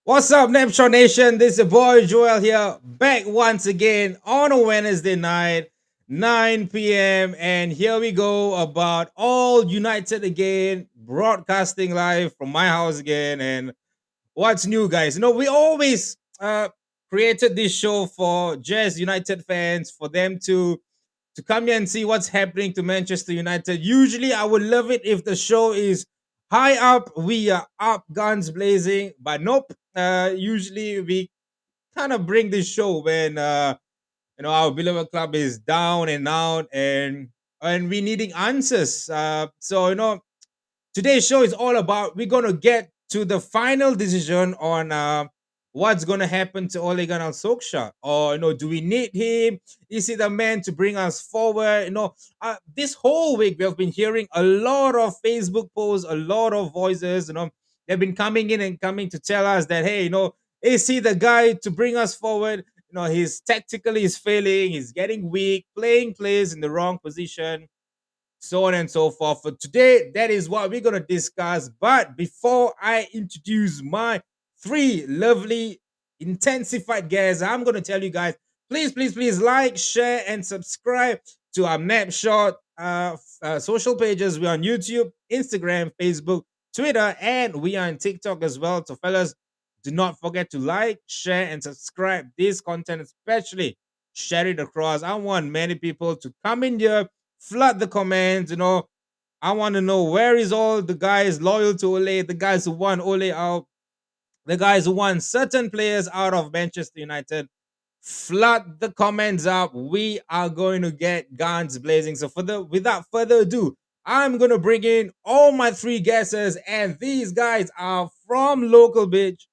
What's up, Neptune Nation? This is your boy Joel here, back once again on a Wednesday night, 9 p.m. And here we go about all United again, broadcasting live from my house again. And what's new, guys? We always created this show for just United fans, for them to come here and see what's happening to Manchester United. Usually, I would love it if the show is high up, we are up, guns blazing, but nope. Usually, we kind of bring this show when our beloved club is down and out, and we needing answers. So today's show is all about we're gonna get to the final decision on what's gonna happen to Ole Gunnar Solskjaer. Or do we need him? Is he the man to bring us forward? This whole week we have been hearing a lot of Facebook posts, a lot of voices. They've been coming in and coming to tell us that hey, is he the guy to bring us forward? He's tactically is failing, he's getting weak, playing plays in the wrong position, so on and so forth. For today, that is what we're going to discuss. But before I introduce my three lovely, intensified guests, I'm going to tell you guys, please like, share, and subscribe to our Snapshot social pages. We're on YouTube, Instagram, Facebook, Twitter, and we are on TikTok as well. So, fellas, do not forget to like, share, and subscribe this content, especially share it across. I want many people to come in here, flood the comments. I want to know where is all the guys loyal to Ole, the guys who want Ole out, the guys who want certain players out of Manchester United. Flood the comments up. We are going to get guns blazing. So without further ado, I'm gonna bring in all my three guesses, and these guys are from local bitch.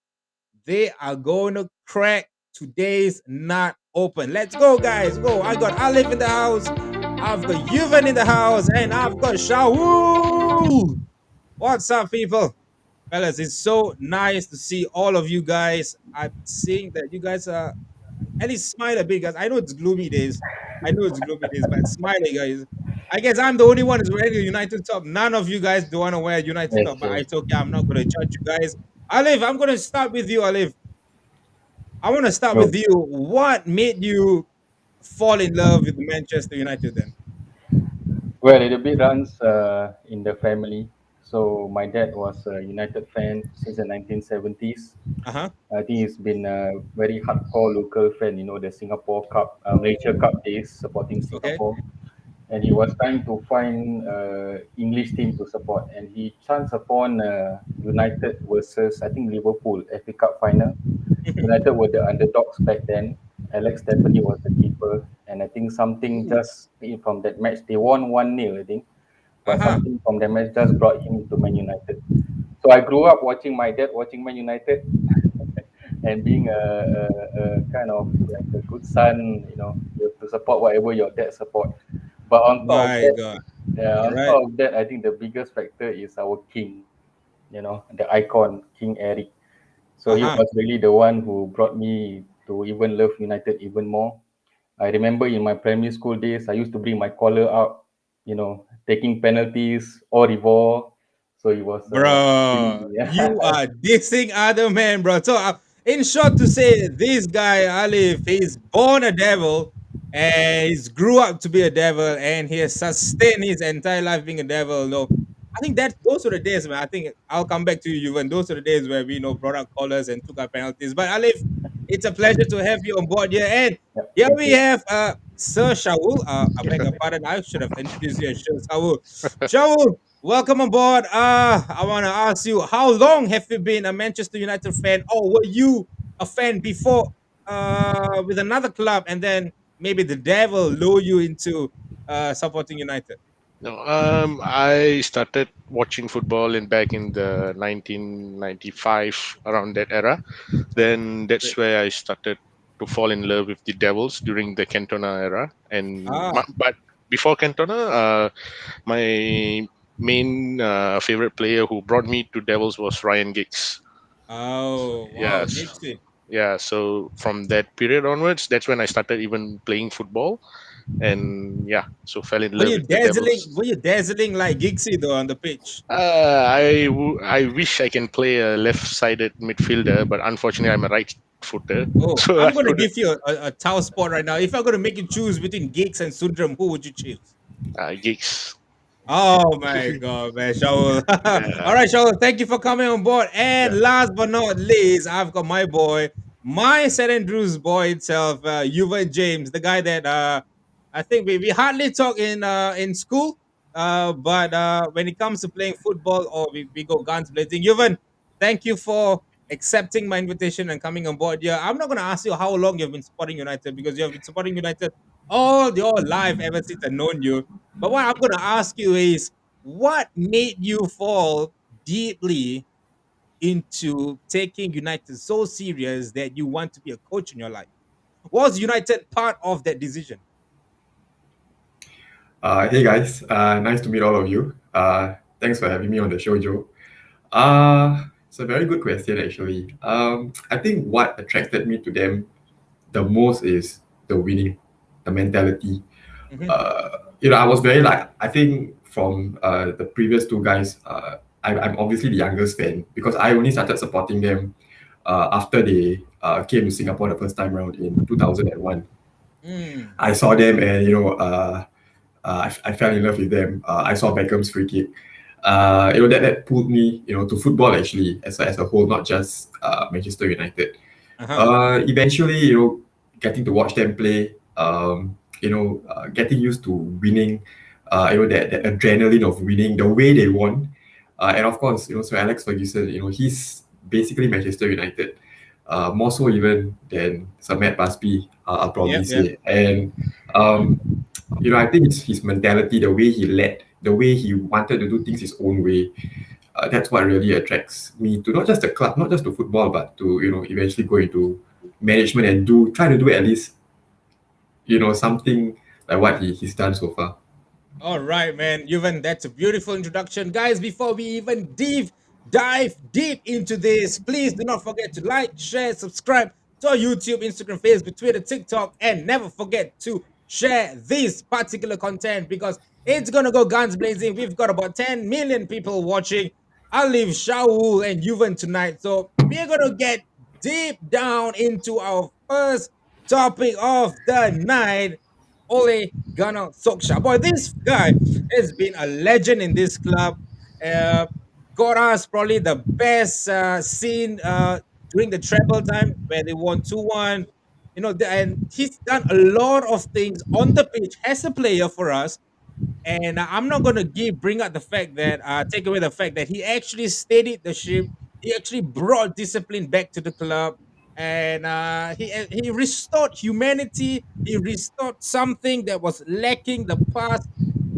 They are going to crack today's nut open. Let's go, guys. Go. I got Alif in the house. I've got Yuvan in the house. And I've got Shaul. What's up, people? Fellas, it's so nice to see all of you guys. I'm seeing that you guys are at least smile a bit, guys. I know it's gloomy days. But smile, guys. I guess I'm the only one who's wearing a United top. None of you guys don't want to wear a United That's top, but true. it's okay. I'm not going to judge you guys. Alif, I'm going to start with you, Alif. I want to start Oh, with you. What made you fall in love with Manchester United then? well, it a bit runs in the family. So my dad was a United fan since the 1970s. Uh huh. I think he's been a very hardcore local fan. You know, the Singapore Cup, Malaysia Cup days, supporting Okay. Singapore. And he was trying to find English team to support. And he chanced upon United versus, I think, Liverpool FA Cup final. United were the underdogs back then. Alex Stephanie was the keeper, and I think something Ooh. just from that match they won 1-0, I think, Uh but huh. something from that match just brought him to Man United. So I grew up watching my dad watching Man United, and being a kind of like a good son, you have to support whatever your dad support. But on top of My that, God. yeah, All on right. top of that, I think the biggest factor is our king, the icon, King Eric. So Uh he huh. was really the one who brought me to even love United even more. I remember in my primary school days, I used to bring my collar up, taking penalties or revolve. So it was Bro, really, you are dissing other men, bro. So, in short, to say, this guy, Alif, he's born a devil and he's grew up to be a devil and he has sustained his entire life being a devil. No, I think that those were the days, man. I think I'll come back to you, and those are the days where we brought out collars and took our penalties. But Alif, it's a pleasure to have you on board here. And yeah, here thank we you. have Sir Shaul. I beg your pardon, I should have introduced you as Sir Shaul. Shaul, welcome aboard. I want to ask you, how long have you been a Manchester United fan, or were you a fan before with another club, and then maybe the devil lured you into supporting United? No, I started watching football in back in the 1995 around that era. Then that's Great. where I started to fall in love with the Devils during the Cantona era. Ah, But before Cantona, my main favorite player who brought me to Devils was Ryan Giggs. oh, wow, Yes, Gixie. yeah. So from that period onwards, that's when I started even playing football. and yeah, so fell in Were love you with the dazzling? Devils. Were you dazzling like Giggsy though on the pitch? I wish I can play a left-sided midfielder, but unfortunately I'm a right footer, Oh, so I I'm gonna couldn't. give you a tough spot right now. If I'm gonna make you choose between Giggs and Sundram, who would you choose? Gigs. Oh my god, man, Shaul. All Yeah, right, Shaul, thank you for coming on board. yeah. And last but not least, I've got my boy, my St. Andrews boy itself, Yuvan James, the guy that I think we hardly talk in school. But when it comes to playing football or we go guns blazing. Yuvan, thank you for accepting my invitation and coming on board here. I'm not gonna ask you how long you've been supporting United because you have been supporting United all your life ever since I've known you. But what I'm going to ask you is, what made you fall deeply into taking United so serious that you want to be a coach in your life? Was United part of that decision? Hey guys, nice to meet all of you. Thanks for having me on the show, Joe. It's a very good question, actually. I think what attracted me to them the most is the winning, the mentality. Mhm. I was very like, I think from the previous two guys, I'm obviously the youngest fan because I only started supporting them after they came to Singapore the first time around in 2001. Mm. I saw them and I fell in love with them. I saw Beckham's free kick. That pulled me, to football actually as a whole, not just Manchester United. Uh-huh. Eventually, getting to watch them play, getting used to winning, that adrenaline of winning, the way they won, and of course, so Alex Ferguson, he's basically Manchester United, more so even than Sir Matt Busby, I'll probably Yep, yep. say, and um, I think it's his mentality, the way he led, the way he wanted to do things his own way. That's what really attracts me to not just the club, not just to football, but to eventually go into management and try to do at least something like what he's done so far. All right, man. Yuvan, that's a beautiful introduction. Guys, before we even dive deep into this, please do not forget to like, share, subscribe to our YouTube, Instagram, Facebook, Twitter, TikTok, and never forget to share this particular content because it's gonna go guns blazing. We've got about 10 million people watching. I'll leave Shaul and Yuvan tonight. So we're gonna get deep down into our first topic of the night. Ole Gunnar Solskjaer. Boy, this guy has been a legend in this club. Uh, got us probably the best scene during the treble time where they won 2-1. And he's done a lot of things on the pitch as a player for us, and I'm not going to bring up the fact that take away the fact that he actually steadied the ship. He actually brought discipline back to the club, and he restored humanity. He restored something that was lacking the past.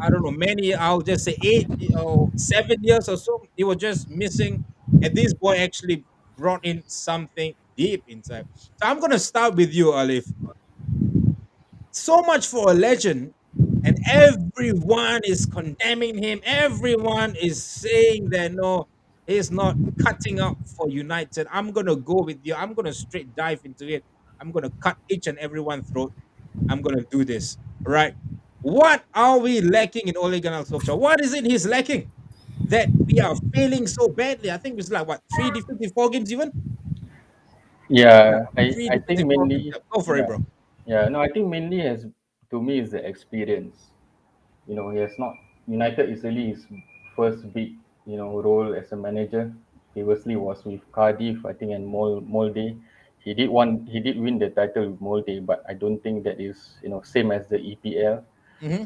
I don't know, many. I'll just say 8 or 7 years or so. He was just missing, and this boy actually brought in something deep inside. So I'm gonna start with you, Alif. So much for a legend, and everyone is condemning him. Everyone is saying that no, he's not cutting up for United. I'm gonna go with you. I'm gonna straight dive into it. I'm gonna cut each and everyone's throat. I'm gonna do this. All right. What are we lacking in Ole Gunnar Solskjaer? What is it he's lacking that we are failing so badly? I think it's like what, three defeated, 4 games even. Yeah, Yeah, three I think defeated, 4 games. mainly, Yeah, go for it, yeah, bro. yeah. No, I think mainly as to me is the experience. He has not United is really his first big role as a manager. Previously was with Cardiff, I think, and Molde. He did win the title with Molde, but I don't think that is same as the EPL. Hmm.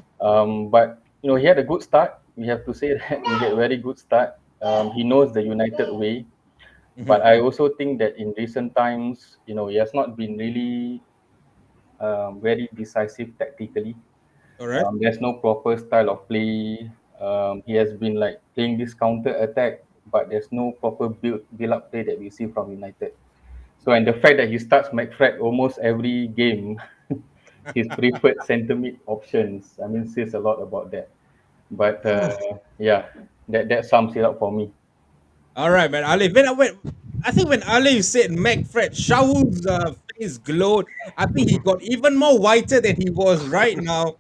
But he had a good start. We have to say that he had a very good start. He knows the United way, Hmm. but I also think that in recent times, he has not been really very decisive tactically. All right. There's no proper style of play. He has been like playing this counter attack, but there's no proper build up play that we see from United. So, and the fact that he starts McFred almost every game, his preferred centre mid options, I mean, says a lot about that. But yeah, that sums it up for me. All right, man. Ali, I think when Ali said McFred, Shaul's face glowed. I think he got even more whiter than he was right now.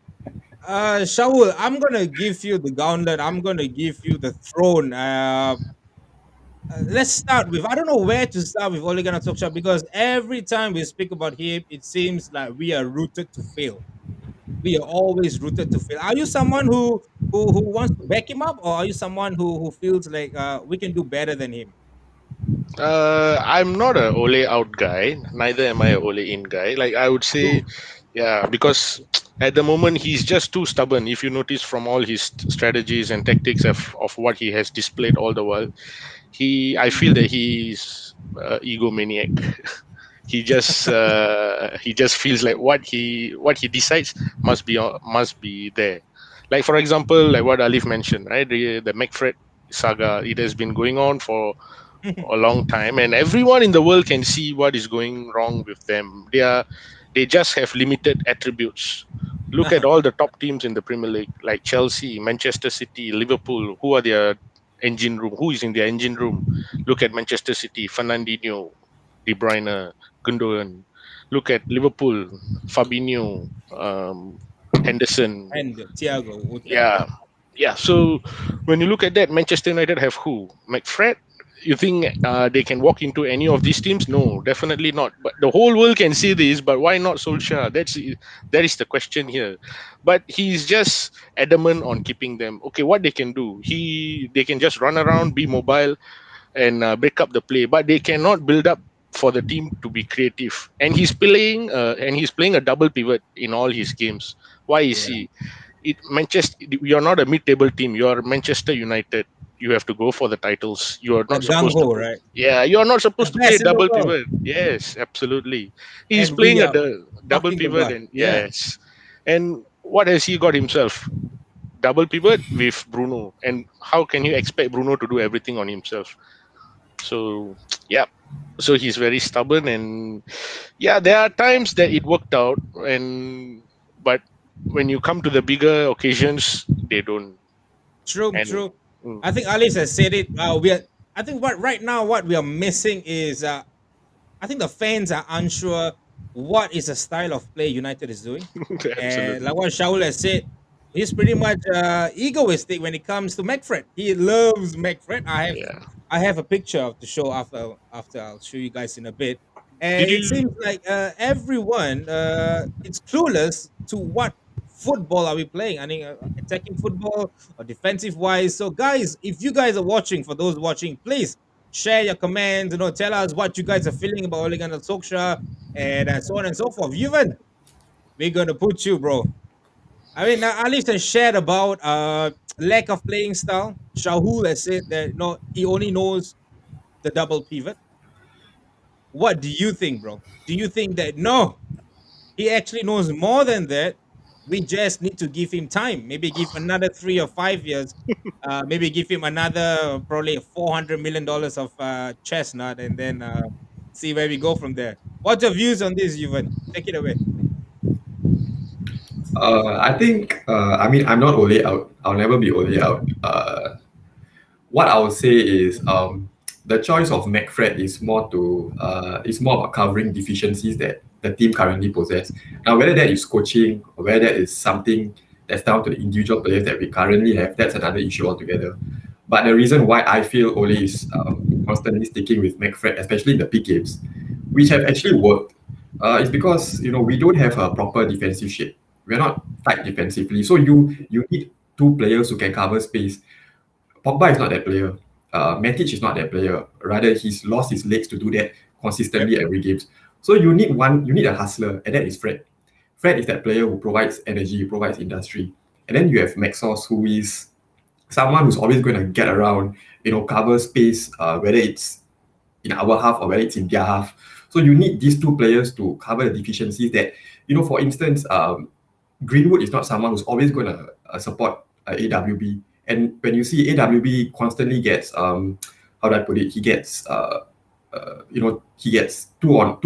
Shaul, I'm gonna give you the gauntlet. I'm gonna give you the throne. Let's start with. I don't know where to start with Ole Gunnar Solskjaer because every time we speak about him, it seems like we are rooted to fail. We are always rooted to fail. Are you someone who wants to back him up, or are you someone who feels like we can do better than him? I'm not a Ole out guy. Neither am I a Ole in guy. Like I would say, True. yeah, because at the moment he's just too stubborn. If you notice from all his strategies and tactics of what he has displayed all the while, I feel that he's egomaniac. He just feels like what he decides must be there. Like for example, like what Alif mentioned, right? The McFred saga. It has been going on for a long time, and everyone in the world can see what is going wrong with them. They just have limited attributes. Look at all the top teams in the Premier League, like Chelsea, Manchester City, Liverpool. Who are their engine room? Who is in their engine room? Look at Manchester City, Fernandinho, De Bruyne, Gundogan. Look at Liverpool, Fabinho, Henderson. And Thiago. Yeah, yeah. So when you look at that, Manchester United have who? McFred. You think they can walk into any of these teams? No, definitely not. But the whole world can see this. But why not Solskjaer? That is the question here. But he's just adamant on keeping them. Okay, what they can do? They can just run around, be mobile, and break up the play. But they cannot build up for the team to be creative. And he's playing a double pivot in all his games. Why is Yeah, he? Manchester, you're not a mid-table team. You're Manchester United. You have to go for the titles. You are the not gung supposed to ho, play. right? Yeah, you are not The supposed to play best in the double world, pivot. Yes, absolutely. He's and we playing a are double knocking them pivot, back. and Yeah, yes. And what has he got himself? Double pivot with Bruno. And how can you expect Bruno to do everything on himself? So yeah. So he's very stubborn, and yeah, there are times that it worked out, and but when you come to the bigger occasions, they don't. true, And true. mm, I think Alice has said it. We are. I think what right now what we are missing is I think the fans are unsure what is the style of play United is doing. And like absolutely, what Shaul has said, he's pretty much egoistic when it comes to McFred. He loves McFred. yeah. I have a picture of the show after I'll show you guys in a bit. And Did it you? seems like everyone it's clueless to what football are we playing. I mean, attacking football or defensive wise. So, guys, if you guys are watching, for those watching, please share your comments. Tell us what you guys are feeling about Ole Gunnar Solskjaer and so on and so forth. Even we're gonna put you, bro. I mean, Alif has shared about lack of playing style. Shahul has said that no, he only knows the double pivot. What do you think, bro? Do you think that no, he actually knows more than that? We just need to give him time. Maybe give another 3 or 5 years. Maybe give him another probably $400 million of chestnut, and then see where we go from there. What's your views on this, Yuvan? Take it away. I think, I mean, I'm not Ole out. I'll never be Ole out. What I would say is the choice of McFred is more about covering deficiencies that the team currently possess. Now, whether that is coaching or whether that is something that's down to the individual players that we currently have, that's another issue altogether. But the reason why I feel Ole is constantly sticking with McFred, especially in the big games, which have actually worked, is because we don't have a proper defensive shape. We're not tight defensively, so you need two players who can cover space. Pogba is not that player. Matic is not that player. Rather, he's lost his legs to do that Yep. consistently every game. So you need one. You need a hustler, and that is Fred. Fred is that player who provides energy, who provides industry. And then you have Maxos, who is someone who's always going to get around, cover space, whether it's in our half or whether it's in their half. So you need these two players to cover the deficiencies that, for instance, Greenwood is not someone who's always going to support AWB. And when you see AWB constantly gets, how do I put it? He gets, he gets two or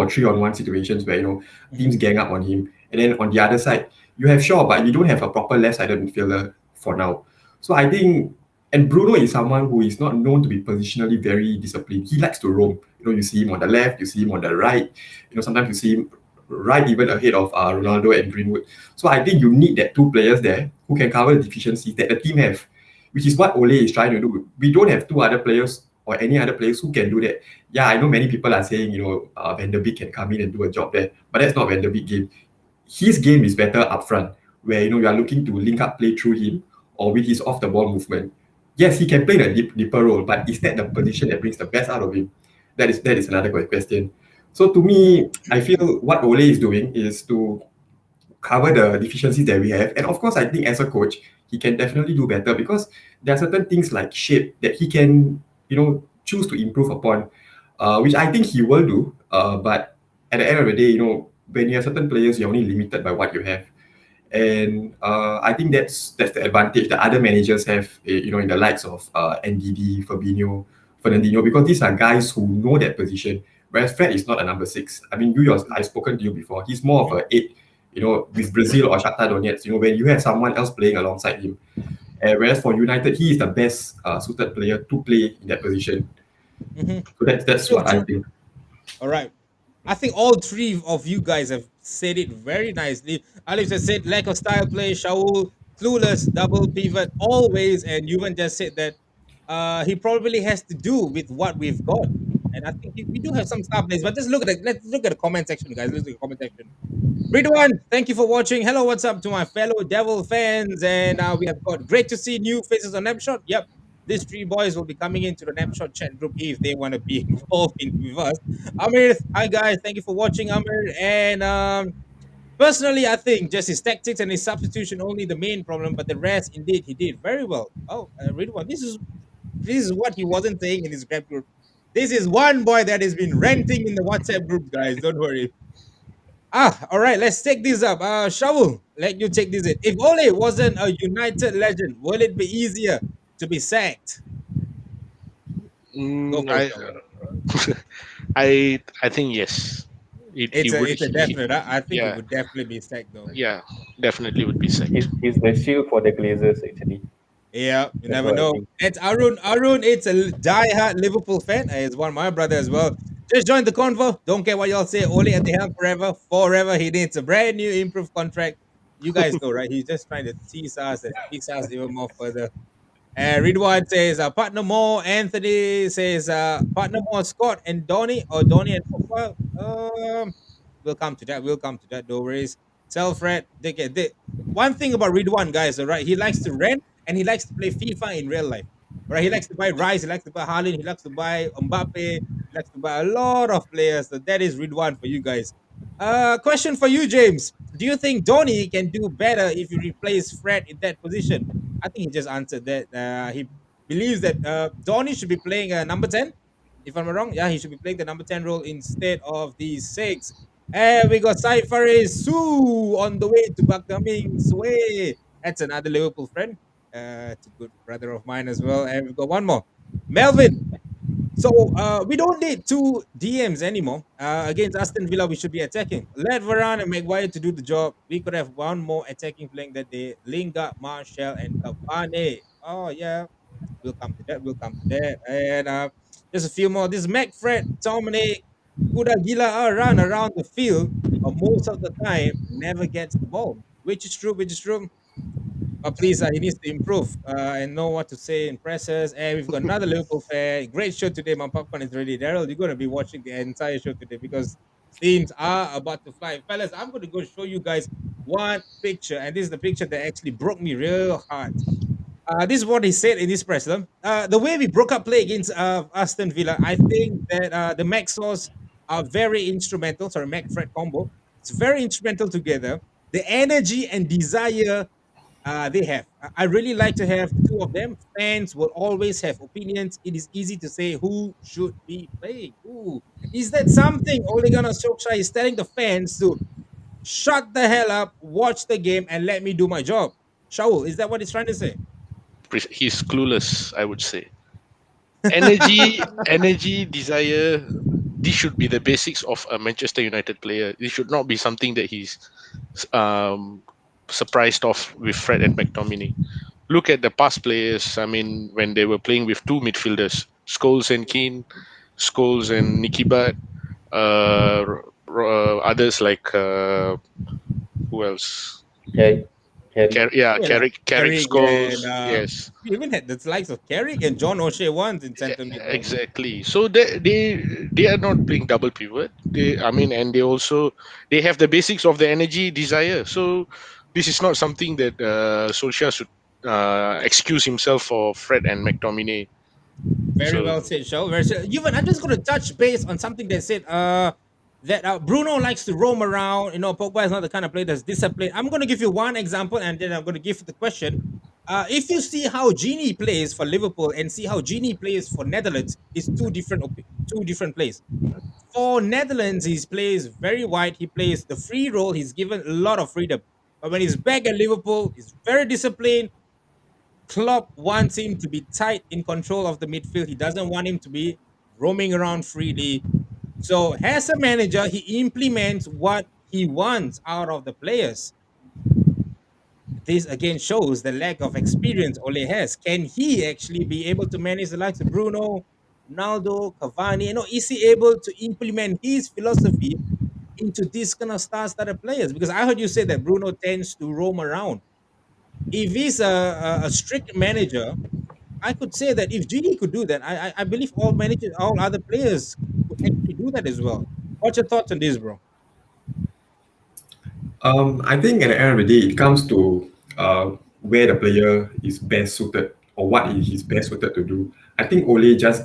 three on one situations where teams gang up on him. And then on the other side, you have Shaw, but you don't have a proper left-sided midfielder for now. So I think And Bruno is someone who is not known to be positionally very disciplined. He likes to roam. You see him on the left, you see him on the right. Sometimes you see him right even ahead of Ronaldo and Greenwood. So I think you need that two players there who can cover the deficiencies that the team have, which is what Ole is trying to do. We don't have two other players or any other players who can do that. Yeah, I know many people are saying, Van der Beek can come in and do a job there, but that's not Van der Beek game. His game is better up front, where you are looking to link up play through him or with his off the ball movement. Yes, he can play the deeper role, but is that the position that brings the best out of him? That is another question. So to me, I feel what Ole is doing is to cover the deficiencies that we have. And of course, I think as a coach, he can definitely do better because there are certain things like shape that he can, choose to improve upon, which I think he will do. But at the end of the day, when you have certain players, you're only limited by what you have. And I think that's the advantage that other managers have, in the likes of NDD, Fernandinho, because these are guys who know that position. Whereas Fred is not a number 6. I mean, I've spoken to you before. He's more of a 8. With Brazil or Shakhtar Donetsk, when you have someone else playing alongside him. Whereas for United, he is the best suited player to play in that position. So that's True, what I true. think. All right. I think all three of you guys have said it very nicely. Alex has said lack of style play, Shaul, clueless, double pivot, always, and Yuvan just said that he probably has to do with what we've got. And I think we do have some star players, but let's look at the comment section, guys. Let's look at the comment section. Ridwan, thank you for watching. Hello, what's up to my fellow Devil fans? And we have got great to see new faces on Napshot. Yep, these three boys will be coming into the Napshot chat group if they want to be involved with us. Amir, hi guys, thank you for watching, Amir. And personally, I think just his tactics and his substitution only the main problem, but the rest, indeed, he did very well. Oh, Ridwan, this is what he wasn't saying in his grab group. This is one boy that has been ranting in the WhatsApp group, guys. Don't worry. All right, let's take this up. Shaul, let you take this in. If Ole wasn't a United legend, will it be easier to be sacked? Go for it, I Shaul. I think yes. He It's a would. it's a definite. I think it Yeah, would definitely be sacked though. yeah, definitely would be sacked. He's the shield for the Glazers actually. Yeah, you That's never what I know. think. It's Arun. Arun, it's a die-hard Liverpool fan. He's one of my brother as well. Just join the convo. Don't care what y'all say. Ole at the helm forever. He needs a brand new improved contract. You guys know, right? He's just trying to tease us and tease us even more further. Ridwan says partner more. Anthony says partner more Scott and Donny or Donny and Pogba. We'll come to that. We'll come to that. No worries. Selfred. One thing about Ridwan, guys, all right, he likes to rent and he likes to play FIFA in real life. All right, he likes to buy Rice, he likes to buy Haaland, he likes to buy Mbappe, he likes to buy a lot of players. So that is Ridwan for you guys. Question for you, James. Do you think Donny can do better if you replace Fred in that position? I think he just answered that. He believes that Donny should be playing number 10. If I'm not wrong, yeah, he should be playing the number 10 role instead of the 6. And we got Saifari Su on the way to Bagdaming's way. That's another Liverpool friend. It's a good brother of mine as well. And we've got one more. Melvin, so we don't need two DMs anymore. Against Aston Villa, we should be attacking. Let Varane and Maguire to do the job. We could have one more attacking playing that day. Lingard, Martial, and Cavani. Oh yeah, we'll come to that. We'll come to that. And just a few more. This McFred, Dominic, Kuda Gila run around the field, but most of the time never gets the ball. Which is true. Which is true. But please, he needs to improve and know what to say in presses. And we've got another Liverpool fan. Great show today. My popcorn is ready. Daryl, you're going to be watching the entire show today because scenes are about to fly. Fellas, I'm going to go show you guys one picture. And this is the picture that actually broke me real hard. This is what he said in his press. The way we broke up play against Aston Villa, I think that the Maxos are very instrumental. Sorry, Mac Fred combo. It's very instrumental together. The energy and desire they have. I really like to have the two of them. Fans will always have opinions. It is easy to say who should be playing. Ooh, is that something Ole Gunnar Solskjaer is telling the fans to shut the hell up, watch the game, and let me do my job? Shaul, is that what he's trying to say? He's clueless, I would say. Energy, desire. This should be the basics of a Manchester United player. This should not be something that he's um, surprised of with Fred and McTominay. look at the past players. I mean, when they were playing with two midfielders, Scholes and Keane, Scholes and Nicky Butt, others like who else? Carry, carry. Yeah, Well, Carrick Carrick and Scholes. Yes, we even had the likes of Carrick and John O'Shea once in center mid, bro. exactly. So they are not playing double pivot. I mean, and they have the basics of the energy desire. So this is not something that Solskjaer should excuse himself for Fred and McTominay. Very So well said, Show. Even I'm just going to touch base on something they said. That Bruno likes to roam around. Pogba is not the kind of player that's disciplined. I'm going to give you one example, and then I'm going to give the question. If you see how Genie plays for Liverpool and see how Genie plays for Netherlands, it's two different plays. For Netherlands, he plays very wide. He plays the free role. He's given a lot of freedom. But when he's back at Liverpool, he's very disciplined. Klopp wants him to be tight in control of the midfield. He doesn't want him to be roaming around freely. So, as a manager, he implements what he wants out of the players. This again shows the lack of experience Ole has. Can he actually be able to manage the likes of Bruno, Ronaldo, Cavani? Is he able to implement his philosophy into this kind of star-studded players? Because I heard you say that Bruno tends to roam around. If he's a strict manager, I could say that if Gini could do that, I believe all managers, all other players could actually do that as well. What's your thoughts on this, bro? I think at the end of the day, it comes to where the player is best suited or what he's best suited to do. I think Ole does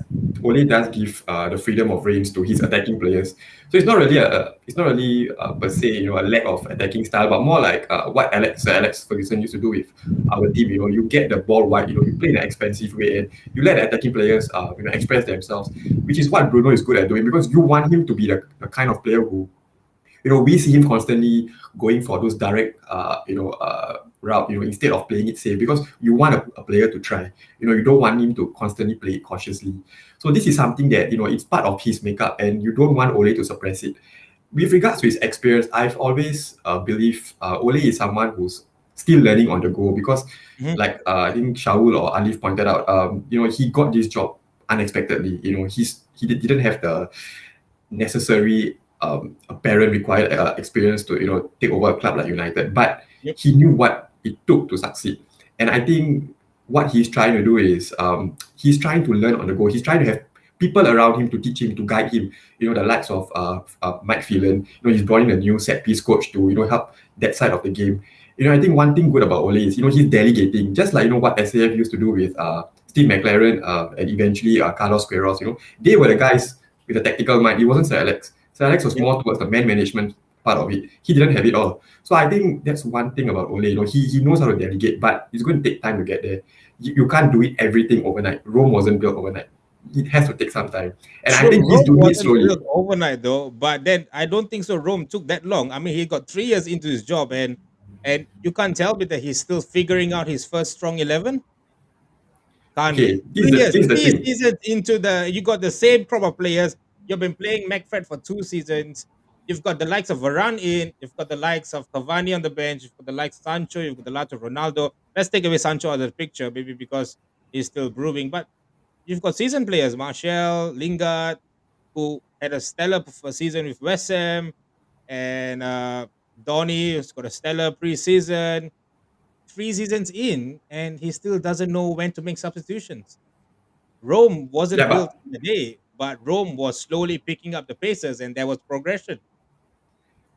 give the freedom of reins to his attacking players. So it's not really per se a lack of attacking style, but more like what Sir Alex Ferguson used to do with our team. You get the ball wide. You play in an expensive way, and you let the attacking players express themselves, which is what Bruno is good at doing because you want him to be the kind of player who we see him constantly going for those direct, route, instead of playing it safe because you want a player to try. You don't want him to constantly play it cautiously. So this is something that, it's part of his makeup and you don't want Ole to suppress it. With regards to his experience, I've always believed Ole is someone who's still learning on the go because Mhm. like I think Shaul or Alif pointed out, he got this job unexpectedly. Didn't have the necessary apparent required experience to take over a club like United, but Yep. he knew what it took to succeed. And I think what he's trying to do is he's trying to learn on the go. He's trying to have people around him to teach him, to guide him. The likes of Mike Phelan. He's brought in a new set piece coach to help that side of the game. I think one thing good about Ole is he's delegating, just like what SAF used to do with Steve McLaren and eventually Carlos Queiroz. They were the guys with a tactical mind. It wasn't Sir Alex. Sir Alex was Yep. more towards the man management part of it. He didn't have it all. So I think that's one thing about Ole. He knows how to delegate, but it's going to take time to get there. You can't do it everything overnight. Rome wasn't built overnight. It has to take some time. And I True, think he's Rome doing it wasn't slowly. built overnight though, but then I don't think so. Rome took that long. I mean, he got 3 years into his job, and you can't tell me that he's still figuring out his first strong 11. Can't Okay, be 3 years, here's the three thing. seasons into you got the same crop of players. You've been playing McFred for 2 seasons. You've got the likes of Varane in. You've got the likes of Cavani on the bench. You've got the likes of Sancho. You've got the likes of Ronaldo. Let's take away Sancho out of the picture, maybe because he's still brewing. But you've got seasoned players, Martial, Lingard, who had a stellar season with West Ham, and Donny, who's got a stellar preseason. 3 seasons in, and he still doesn't know when to make substitutions. Rome Yeah, wasn't built but in a day, but Rome was slowly picking up the paces, and there was progression.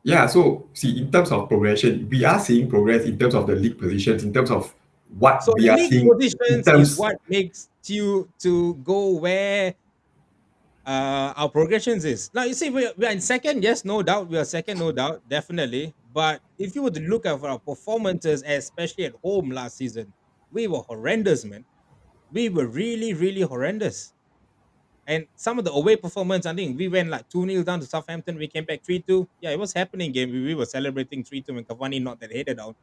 yeah, so see, in terms of progression, we are seeing progress in terms of the league positions, in terms of what So we the are league seeing in positions is terms. what makes you to go where our progressions is. Now you see, we're in second, yes, no doubt. We are second, no doubt, definitely. But if you were to look at our performances, especially at home last season, we were horrendous, man. We were really, really horrendous. And some of the away performance, I think we went like 2-0 down to Southampton. We came back 3-2. Yeah, it was happening game. We were celebrating 3-2 when Cavani knocked that header down.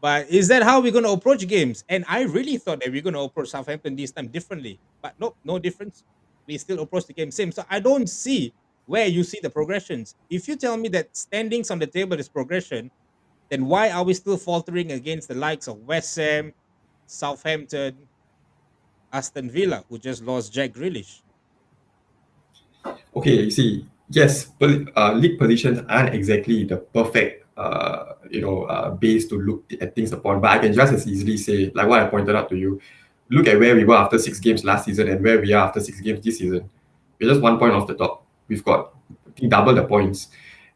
But is that how we're going to approach games? And I really thought that we're going to approach Southampton this time differently. But nope, no difference. We still approach the game same. So I don't see where you see the progressions. If you tell me that standings on the table is progression, then why are we still faltering against the likes of West Ham, Southampton, Aston Villa, who just lost Jack Grealish. Okay, you see, yes, league positions aren't exactly the perfect, base to look at things upon. But I can just as easily say, like what I pointed out to you, look at where we were after 6 games last season and where we are after 6 games this season. We're just 1 point off the top. We've got, I think, double the points,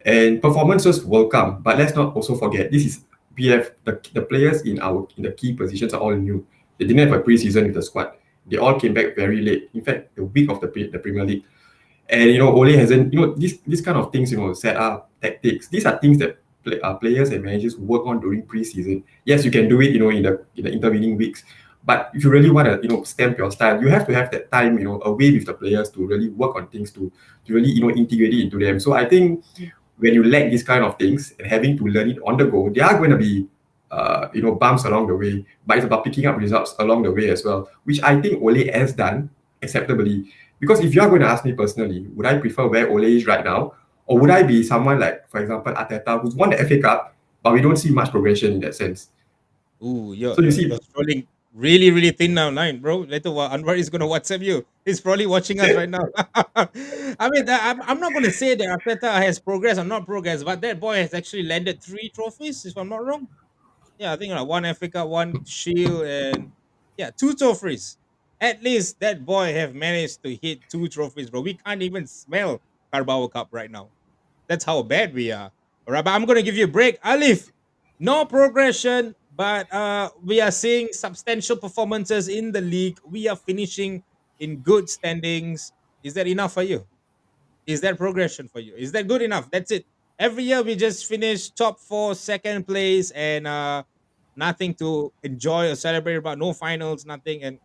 and performances will come. But let's not also forget, this is we have the players in the key positions are all new. They didn't have a preseason with the squad. They all came back very late. In fact, the week of the Premier League. And Ole hasn't, this kind of things, set up tactics. These are things that players and managers work on during preseason. Yes, you can do it, in the intervening weeks. But if you really want to, stamp your style, you have to have that time, away with the players to really work on things to really, integrate it into them. So I think when you lack these kind of things and having to learn it on the go, there are going to be, bumps along the way. But it's about picking up results along the way as well, which I think Ole has done acceptably. Because if you are going to ask me personally, would I prefer where Ole is right now, or would I be someone like, for example, Arteta, who's won the FA Cup, but we don't see much progression in that sense. Ooh, you're, So you you're, see, you're scrolling really, really thin now, line, bro. Later, Anwar is going to WhatsApp you. He's probably watching us right now. I mean, I'm not going to say that Arteta has progressed or not progressed, but that boy has actually landed 3 trophies, if I'm not wrong. Yeah, I think like one Africa, one Shield, and yeah, 2 trophies. At least that boy have managed to hit 2 trophies, bro. We can't even smell Carabao Cup right now. That's how bad we are. All right, but I'm gonna give you a break. Alif, no progression, but we are seeing substantial performances in the league. We are finishing in good standings. Is that enough for you? Is that progression for you? Is that good enough? That's it. Every year we just finish top four, second place, and nothing to enjoy or celebrate about. No finals, nothing, and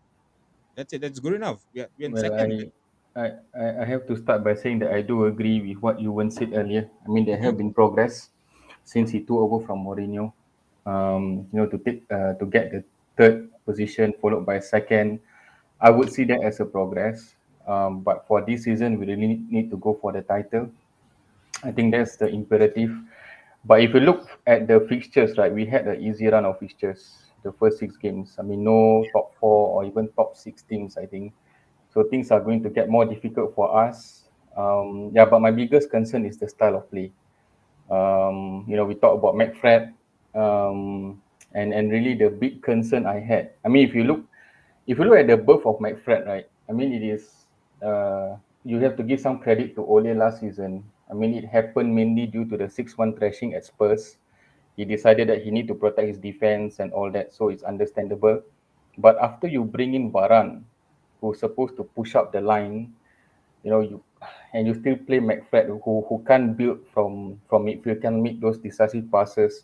that's it. That's good enough. We're in Well, second. I have to start by saying that I do agree with what you once said earlier. I mean, there Mhm. have been progress since he took over from Mourinho. To get the third position followed by second, I would see that as a progress. But for this season, we really need to go for the title. I think that's the imperative. But if you look at the fixtures, right, we had an easy run of fixtures the first 6 games. I mean, no top four or even top six teams, I think. So things are going to get more difficult for us. Yeah, but my biggest concern is the style of play. We talked about McFred, and really the big concern I had. I mean, if you look at the birth of McFred, right? I mean, it is you have to give some credit to Ole last season. I mean, it happened mainly due to the 6-1 thrashing at Spurs. He decided that he need to protect his defense and all that, so it's understandable. But after you bring in Varane, who's supposed to push up the line, you and you still play McFred, who can't build from midfield, can make those decisive passes.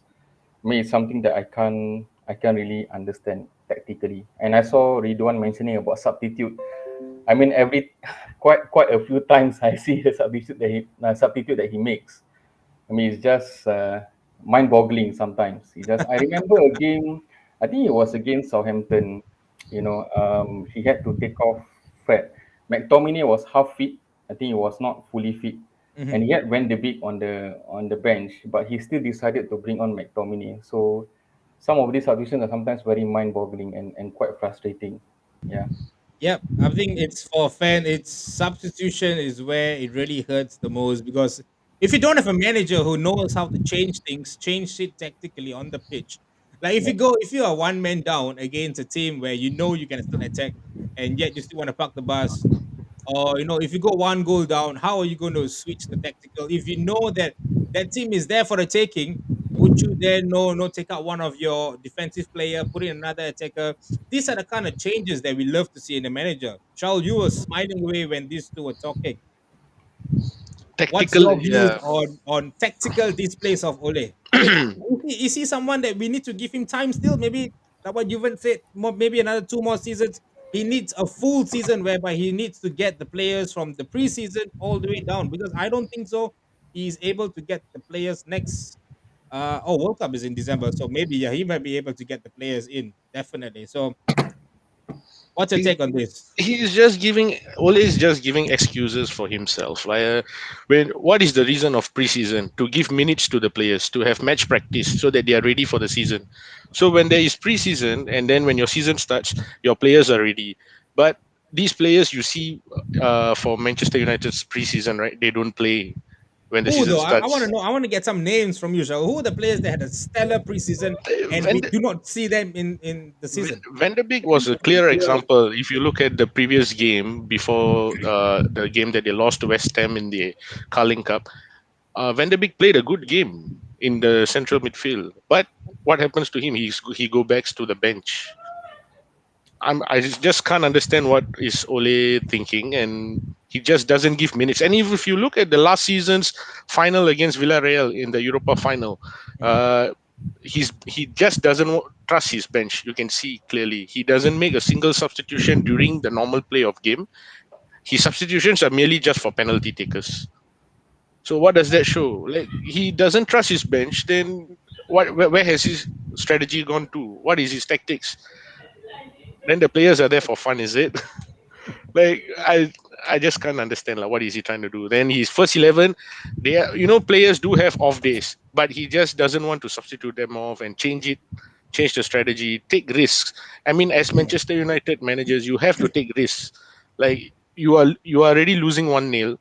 I mean, it's something that I can't really understand tactically. And I saw Ridwan mentioning about substitute. I mean, quite a few times I see the substitute that he makes. I mean, it's just mind-boggling sometimes. I remember a game, I think it was against Southampton. He had to take off Fred. McTominay was half fit. I think he was not fully fit, Mhm. and he had Van de Beek on the bench, but he still decided to bring on McTominay. So some of these substitutions are sometimes very mind-boggling and quite frustrating. Yeah. Yep, I think it's for a fan. It's substitution is where it really hurts the most because if you don't have a manager who knows how to change things, change it tactically on the pitch. Like if you are one man down against a team where you know you can still attack and yet you still want to park the bus, or if you go one goal down, how are you going to switch the tactical? If you know that that team is there for the taking, would you then no take out one of your defensive player, put in another attacker? These are the kind of changes that we love to see in the manager. Charles, you were smiling away when these two were talking. What's Tactical, your views yeah. on tactical displays of Ole? I mean, is he someone that we need to give him time still? Maybe like what Juven said, maybe another 2 more seasons. He needs a full season whereby he needs to get the players from the preseason all the way down because I don't think so. He's able to get the players next. World Cup is in December, so maybe yeah, he might be able to get the players in definitely. So What's your take on this? He's just giving Ole is just giving excuses for himself. Like, when what is the reason of preseason? To give minutes to the players, to have match practice so that they are ready for the season. So when there is preseason, and then when your season starts, your players are ready. But these players you see, for Manchester United's preseason, right? They don't play when the Who season though? I want to starts. know. I want to get some names from you, Shao. Who are the players that had a stellar preseason and When we do not see them in the season? Van der Beek was a clear example. If you look at the previous game before, the game that they lost to West Ham in the Carling Cup, Van der Beek played a good game in the central midfield. But what happens to him? He go back to the bench. I just can't understand what is Ole thinking, and he just doesn't give minutes. And if you look at the last season's final against Villarreal in the Europa final, Mhm. uh, he just doesn't trust his bench. You can see clearly he doesn't make a single substitution during the normal play of game. His substitutions are merely just for penalty takers. So what does that show? Like, he doesn't trust his bench. Then where has his strategy gone to? What is his tactics? Then the players are there for fun, is it? Like, I just can't understand, like, what is he trying to do. Then his first 11, they are, players do have off days, but he just doesn't want to substitute them off and change the strategy, take risks. I mean, as Manchester United managers, you have to take risks. Like, you are already losing 1-0.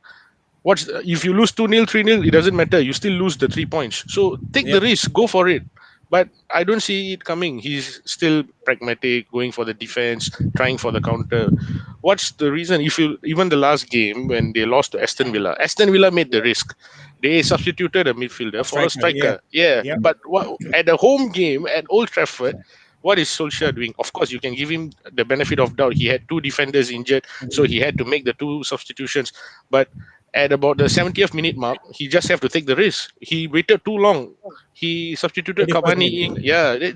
What's if you lose 2-0, 3-0, it doesn't matter. You still lose the 3 points. So take the Yep. risk, go for it. But I don't see it coming. He's still pragmatic, going for the defense, trying for the counter. What's the reason? If you even the last game when they lost to Aston Villa made the risk. They substituted a midfielder A for a striker. Yeah. striker. Yeah, Yep. but what at a home game at Old Trafford, what is Solskjaer doing? Of course, you can give him the benefit of doubt. He had two defenders injured, so he had to make the two substitutions. But at about the 70th minute mark, he just have to take the risk. He waited too long. He substituted 81st Cavani minute. in. Yeah,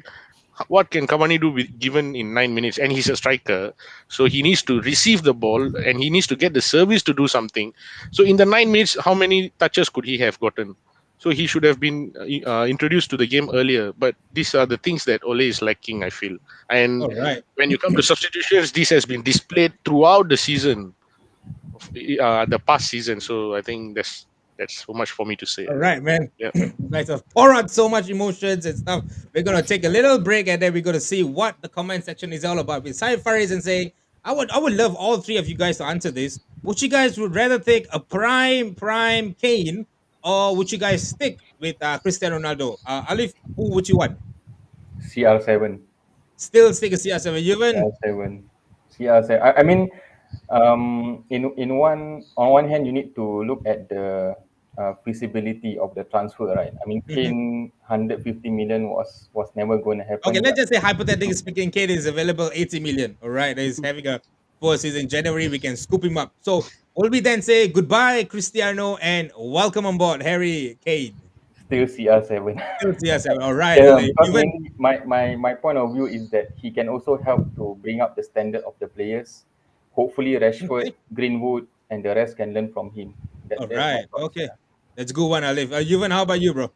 what can Cavani do with given in 9 minutes? And he's a striker, so he needs to receive the ball and he needs to get the service to do something. So in the 9 minutes, how many touches could he have gotten? So he should have been introduced to the game earlier. But these are the things that Ole is lacking, I feel. And All right. when you come to substitutions, this has been displayed throughout the season, the past season. So I think that's so much for me to say. All right, man. Yeah. You guys have poured out so much emotions and stuff. We're gonna take a little break and then we're gonna see what the comment section is all about. With Sai Faris and saying, I would love all three of you guys to answer this. Would you guys would rather take a prime Kane or would you guys stick with Cristiano Ronaldo? Alif, who would you want? CR7. Still stick with CR7. Even CR7. CR7. I mean, on one hand, you need to look at the feasibility of the transfer, right? I mean, Kane 150 million was never going to okay, happen. let's just say hypothetically speaking, Kane is available 80 million. All right, he's having a first season in January. We can scoop him up. So will we then say goodbye, Cristiano, and welcome on board, Harry Kane? Still CR7. Still CR7. All right, Yeah, Ollie. because Even mainly my point of view is that he can also help to bring up the standard of the players. Hopefully, Rashford, okay. Greenwood, and the rest can learn from him. All That's my right. thoughts. Okay. Yeah. That's a good one, Alif. Even how about you, bro?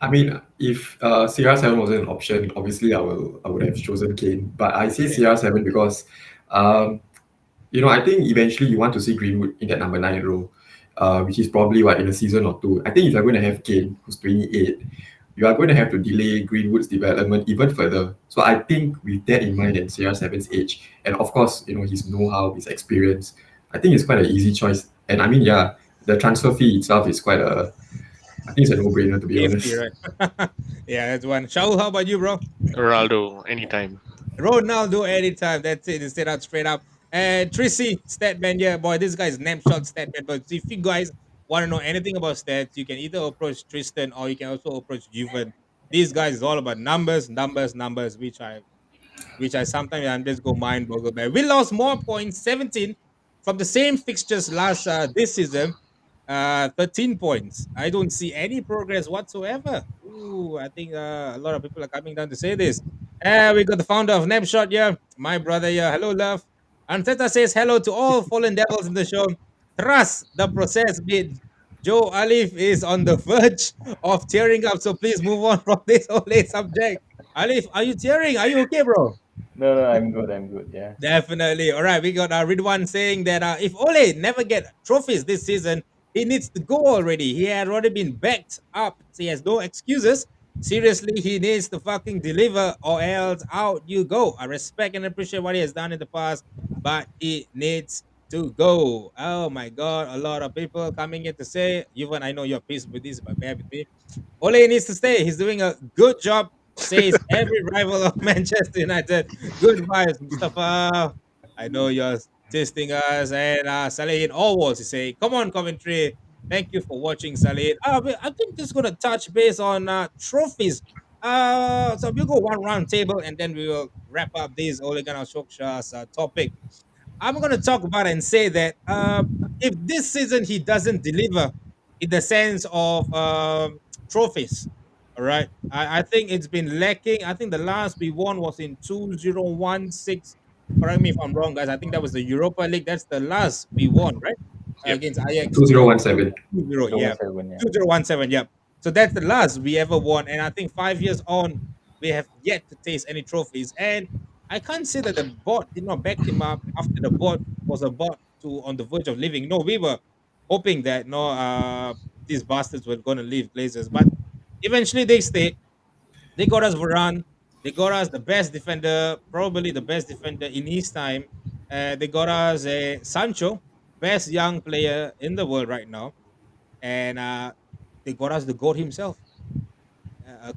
I mean, if CR7 wasn't an option, obviously I would have chosen Kane. But I say Okay. CR7 because um, I think eventually you want to see Greenwood in that number 9 role, which is probably what in a season or two. I think if you're going to have Kane, who's 28, you are going to have to delay Greenwood's development even further. So I think with that in mind and CR7's age, and of course, his know-how, his experience, I think it's quite an easy choice. And I mean, yeah, the transfer fee itself is I think it's a no-brainer to be Safety, honest. right? Yeah, that's one. Shaul, how about you, bro? Ronaldo anytime. Ronaldo anytime. That's it. Instead out straight up. And Tracy, Statman. Yeah, boy, this guy's name shot Statman. But if you guys want to know anything about stats, you can either approach Tristan or you can also approach Juven. These guys is all about numbers, numbers, numbers, which I sometimes I'm just go mind boggle. But we lost more points, 17 from the same fixtures last this season. 13 points. I don't see any progress whatsoever. Ooh, I think a lot of people are coming down to say this. We got the founder of Napshot here, my brother here. Hello, love. Anteta says hello to all fallen devils in the show. Trust the process, bit. Joe Alif is on the verge of tearing up, so please move on from this whole subject. Alif, are you tearing? Are you okay, bro? No, I'm good. I'm good. Yeah. Definitely. All right, we got Ridwan saying that if Ole never get trophies this season, he needs to go already. He had already been backed up. So he has no excuses. Seriously, he needs to fucking deliver or else out you go. I respect and appreciate what he has done in the past, but he needs to go. Oh my God, a lot of people coming in to say, even I know you're pissed with this, but bear with me. Ole needs to stay. He's doing a good job, says every rival of Manchester United. Good vibes, Mustafa. I know you're testing us. And Saleh Always is saying, come on, Coventry. Thank you for watching, Saleh. I think this is going to touch base on trophies. So we'll go one round table and then we will wrap up this Ole Gunnar Solskjaer's topic. I'm going to talk about and say that if this season he doesn't deliver in the sense of trophies, all right, I think it's been lacking. I think the last we won was in 2016. Correct me if I'm wrong, guys. I think that was the Europa League. That's the last we won, right? Yep. Against Ajax 2017. 2-0, yeah. 017, yeah. 2017, yeah. So that's the last we ever won. And I think 5 years on, we have yet to taste any trophies. And I can't say that the board did not back him up after the board was about to on the verge of leaving. No, we were hoping that these bastards were gonna leave Glazers, but eventually they stayed. They got us Varane. They got us the best defender, probably the best defender in his time. They got us a Sancho, best young player in the world right now, and they got us the goat himself,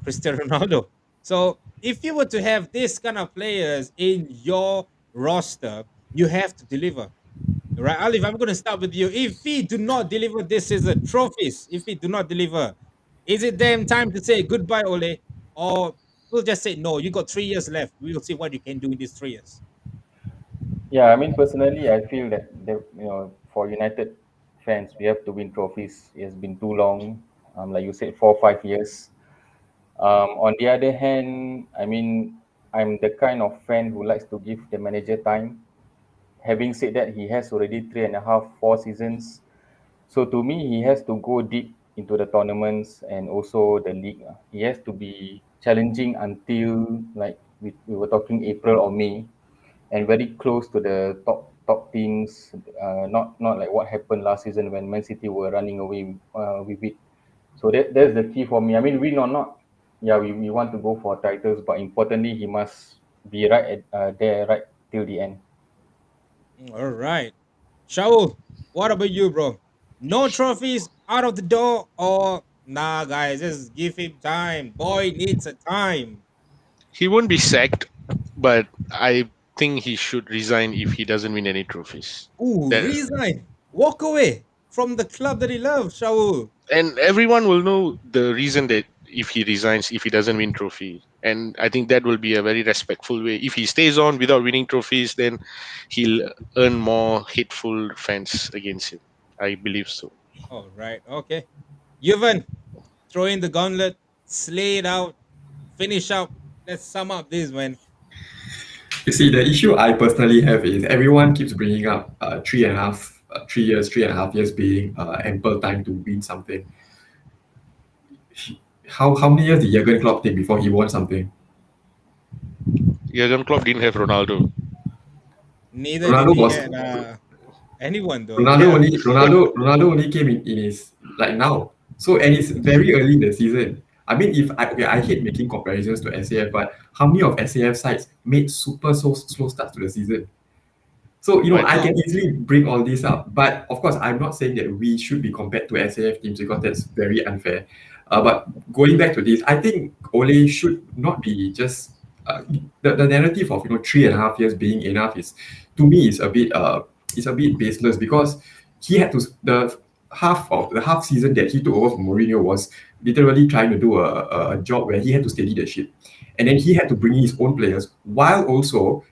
Cristiano Ronaldo. So if you were to have this kind of players in your roster, you have to deliver. Right, Alif, I'm going to start with you. If he do not deliver this season, trophies, if he do not deliver, is it then time to say goodbye, Ole? Or we'll just say, no, you got 3 years left. We will see what you can do in these 3 years. Yeah, I mean, personally, I feel that for United fans, we have to win trophies. It has been too long. Like you said, 4 5 years. On the other hand, I mean, I'm the kind of fan who likes to give the manager time. Having said that, he has already 3.5, 4 seasons. So to me, he has to go deep into the tournaments and also the league. He has to be challenging until like we were talking April or May, and very close to the top teams. Not like what happened last season when Man City were running away with it. So that's the key for me. I mean, win or not, yeah, we want to go for titles, but importantly, he must be right there right till the end. All right. Shaul, what about you, bro? No trophies out of the door, or nah, guys, just give him time. Boy needs a time. He won't be sacked, but I think he should resign if he doesn't win any trophies. Ooh, That, resign. Walk away from the club that he loves, Shaul. and everyone will know the reason that if he resigns, if he doesn't win trophy. And I think that will be a very respectful way. If he stays on without winning trophies, then he'll earn more hateful fans against him. I believe so. All right, okay. Yuvan, throw in the gauntlet, slay it out, finish up. Let's sum up this, man. You see, the issue I personally have is everyone keeps bringing up 3.5, 3 years, 3.5 years being ample time to win something. How many years did Jurgen Klopp take before he won something? Jurgen Klopp didn't have Ronaldo. Neither did Ronaldo he was had anyone though. Ronaldo Yeah. only Ronaldo only came in his like now. So and it's very early in the season. I mean, if I okay, I hate making comparisons to SAF, but how many of SAF sides made super so slow starts to the season? So But I can easily bring all this up, but of course, I'm not saying that we should be compared to SAF teams because that's very unfair. But going back to this, I think Ole should not be just the narrative of 3.5 years being enough is to me is a bit baseless because he had to the half season that he took over from Mourinho was literally trying to do a job where he had to steady the ship, and then he had to bring in his own players while also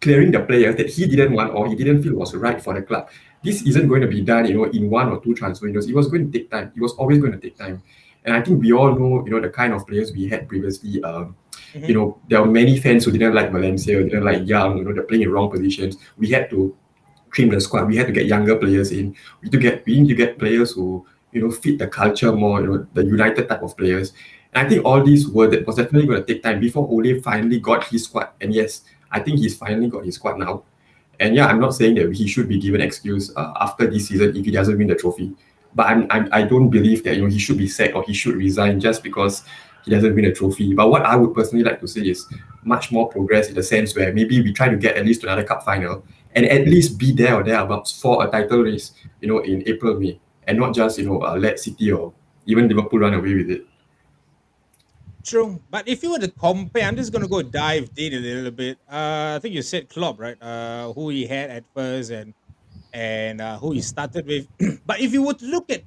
clearing the players that he didn't want or he didn't feel was right for the club. This isn't going to be done, in 1 or 2 transfer windows. It was going to take time. It was always going to take time. And I think we all know, the kind of players we had previously. There were many fans who didn't like Valencia, didn't like Young. They're playing in wrong positions. We had to trim the squad. We had to get younger players in. We need to get players who fit the culture more. The United type of players. And I think all these was definitely going to take time before Ole finally got his squad. And yes, I think he's finally got his squad now. And yeah, I'm not saying that he should be given excuse after this season if he doesn't win the trophy. But I don't believe that he should be sacked or he should resign just because he doesn't win a trophy. But what I would personally like to see is much more progress in the sense where maybe we try to get at least to another cup final and at least be there or thereabouts for a title race, in April, May, and not just let City or even Liverpool run away with it. True, but if you were to compare, I'm just gonna go dive deep a little bit. I think you said Klopp, right? Who he had at first and who he started with. But if you would look at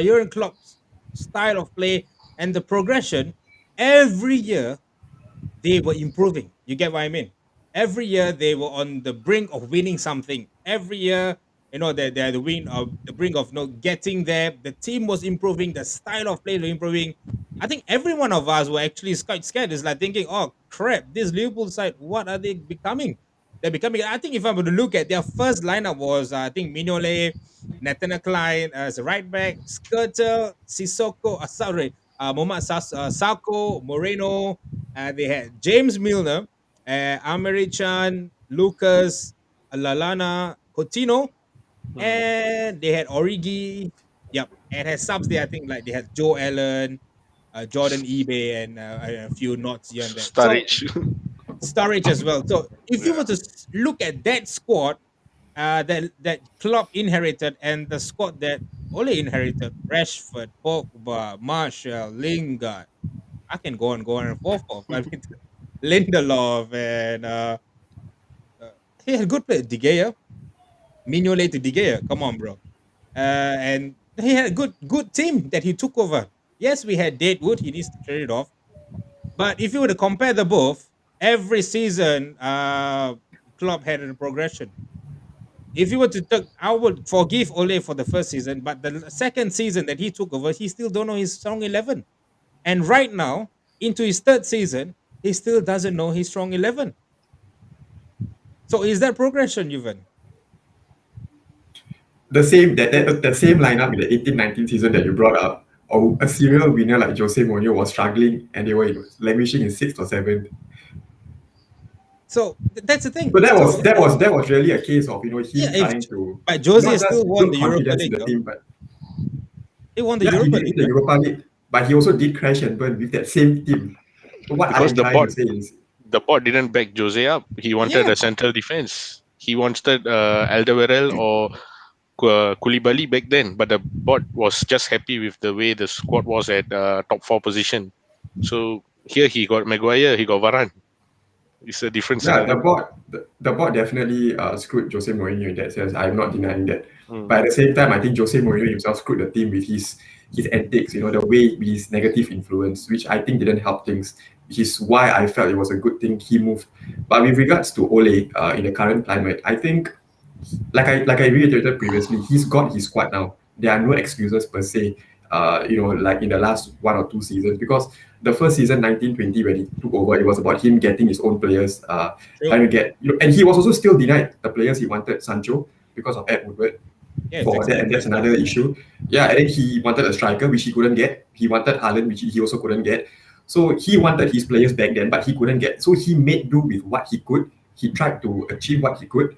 Jurgen Klopp's style of play and the progression, every year they were improving. You get what I mean? Every year they were on the brink of winning something. Every year, they're the brink of getting there. The team was improving, the style of play was improving. I think every one of us were actually quite scared. It's like thinking, oh crap, this Liverpool side, what are they becoming? They're becoming. I think if I were to look at their first lineup was I think Mignolet, Nathaniel Klein as a right back, Skirter, Sissoko, sorry, Sako, Moreno, they had James Milner, Americhan, Lucas, Lalana, Coutinho, Hmm. and they had Origi. Yep, and had subs there. I think like they had Joe Allen, Jordan eBay, and a few knots here and there. So Sturridge. storage as well. So if you Yeah. were to look at that squad, that Klopp inherited and the squad that Ole inherited, Rashford, Pogba, Marshall, Lingard. I can go on and forth. I mean, Lindelof and he had good play. De Gea, Mignolet to De Gea. Come on, bro. And he had a good team that he took over. Yes, we had Deadwood. He needs to trade it off. But if you were to compare the both, every season, club had a progression. If you were to take, I would forgive Ole for the first season, but the second season that he took over, he still don't know his strong 11. And right now, into his third season, he still doesn't know his strong 11. So is that progression, Juven? The same lineup in the 18-19 season that you brought up, or a serial winner like Jose Mourinho was struggling and they were languishing in sixth or seventh. So that's the thing. So that was So that was that was really a case of yeah, him if trying to but Jose not still just won build the Europa confidence in League, the though. team, but He won the yeah, he Europa did League, win the right? Europa League, but he also did crash and burn with that same team. So what I Because am trying to say is, the board didn't back Jose up. He wanted Yeah. a central defense. He wanted Alderweireld or Koulibaly back then, but the board was just happy with the way the squad was at top four position. So here he got Maguire, he got Varane. It's a different yeah, scenario. the board definitely screwed Jose Mourinho in that sense. I'm not denying that. Mm. But at the same time, I think Jose Mourinho himself screwed the team with his antics, the way with his negative influence, which I think didn't help things, which is why I felt it was a good thing he moved. But with regards to Ole, in the current climate, I think like I reiterated previously, he's got his squad now. There are no excuses per se. Like in the last one or two seasons, because the first season 1920 when he took over, it was about him getting his own players, trying True. to get and he was also still denied the players he wanted, Sancho, because of Ed Woodward Yeah, it's for that, and expensive that's stuff. another issue. Yeah, and then he wanted a striker, which he couldn't get. He wanted Haaland, which he also couldn't get. So he wanted his players back then, but he couldn't get. So he made do with what he could. He tried to achieve what he could.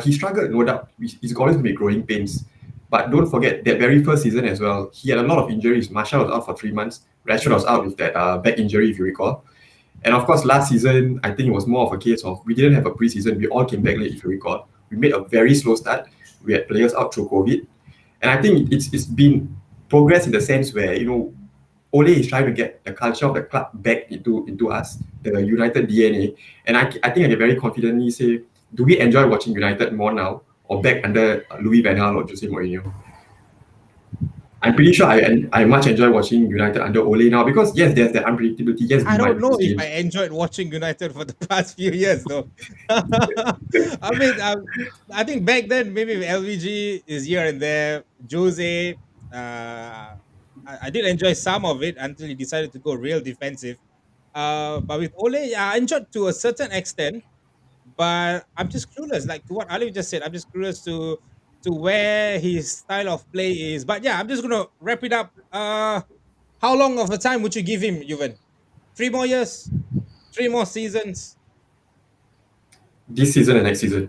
He struggled, no doubt. He's always going to be growing pains. But don't forget that very first season as well, he had a lot of injuries. Marshall was out for 3 months. Rashford was Mm. out with that back injury, if you recall. And of course, last season, I think it was more of a case of we didn't have a preseason. We all came back late, if you recall. We made a very slow start. We had players out through COVID. And I think it's been progress in the sense where, Ole is trying to get the culture of the club back into us, the United DNA. And I think I can very confidently say, do we enjoy watching United more now or back under Louis Van Gaal or Jose Mourinho? I'm pretty sure I much enjoy watching United under Ole now because yes, there's that unpredictability. Yes, we I might don't know lose if I games. enjoyed watching United for the past few years, though. I mean, I think back then maybe LVG is here and there. Jose, I did enjoy some of it until he decided to go real defensive. But with Ole, yeah, I enjoyed to a certain extent. But I'm just clueless, like to what Ali just said. I'm just clueless to where his style of play is. But yeah, I'm just gonna wrap it up. How long of a time would you give him, Juven? 3 more years, 3 more seasons. This season and next season.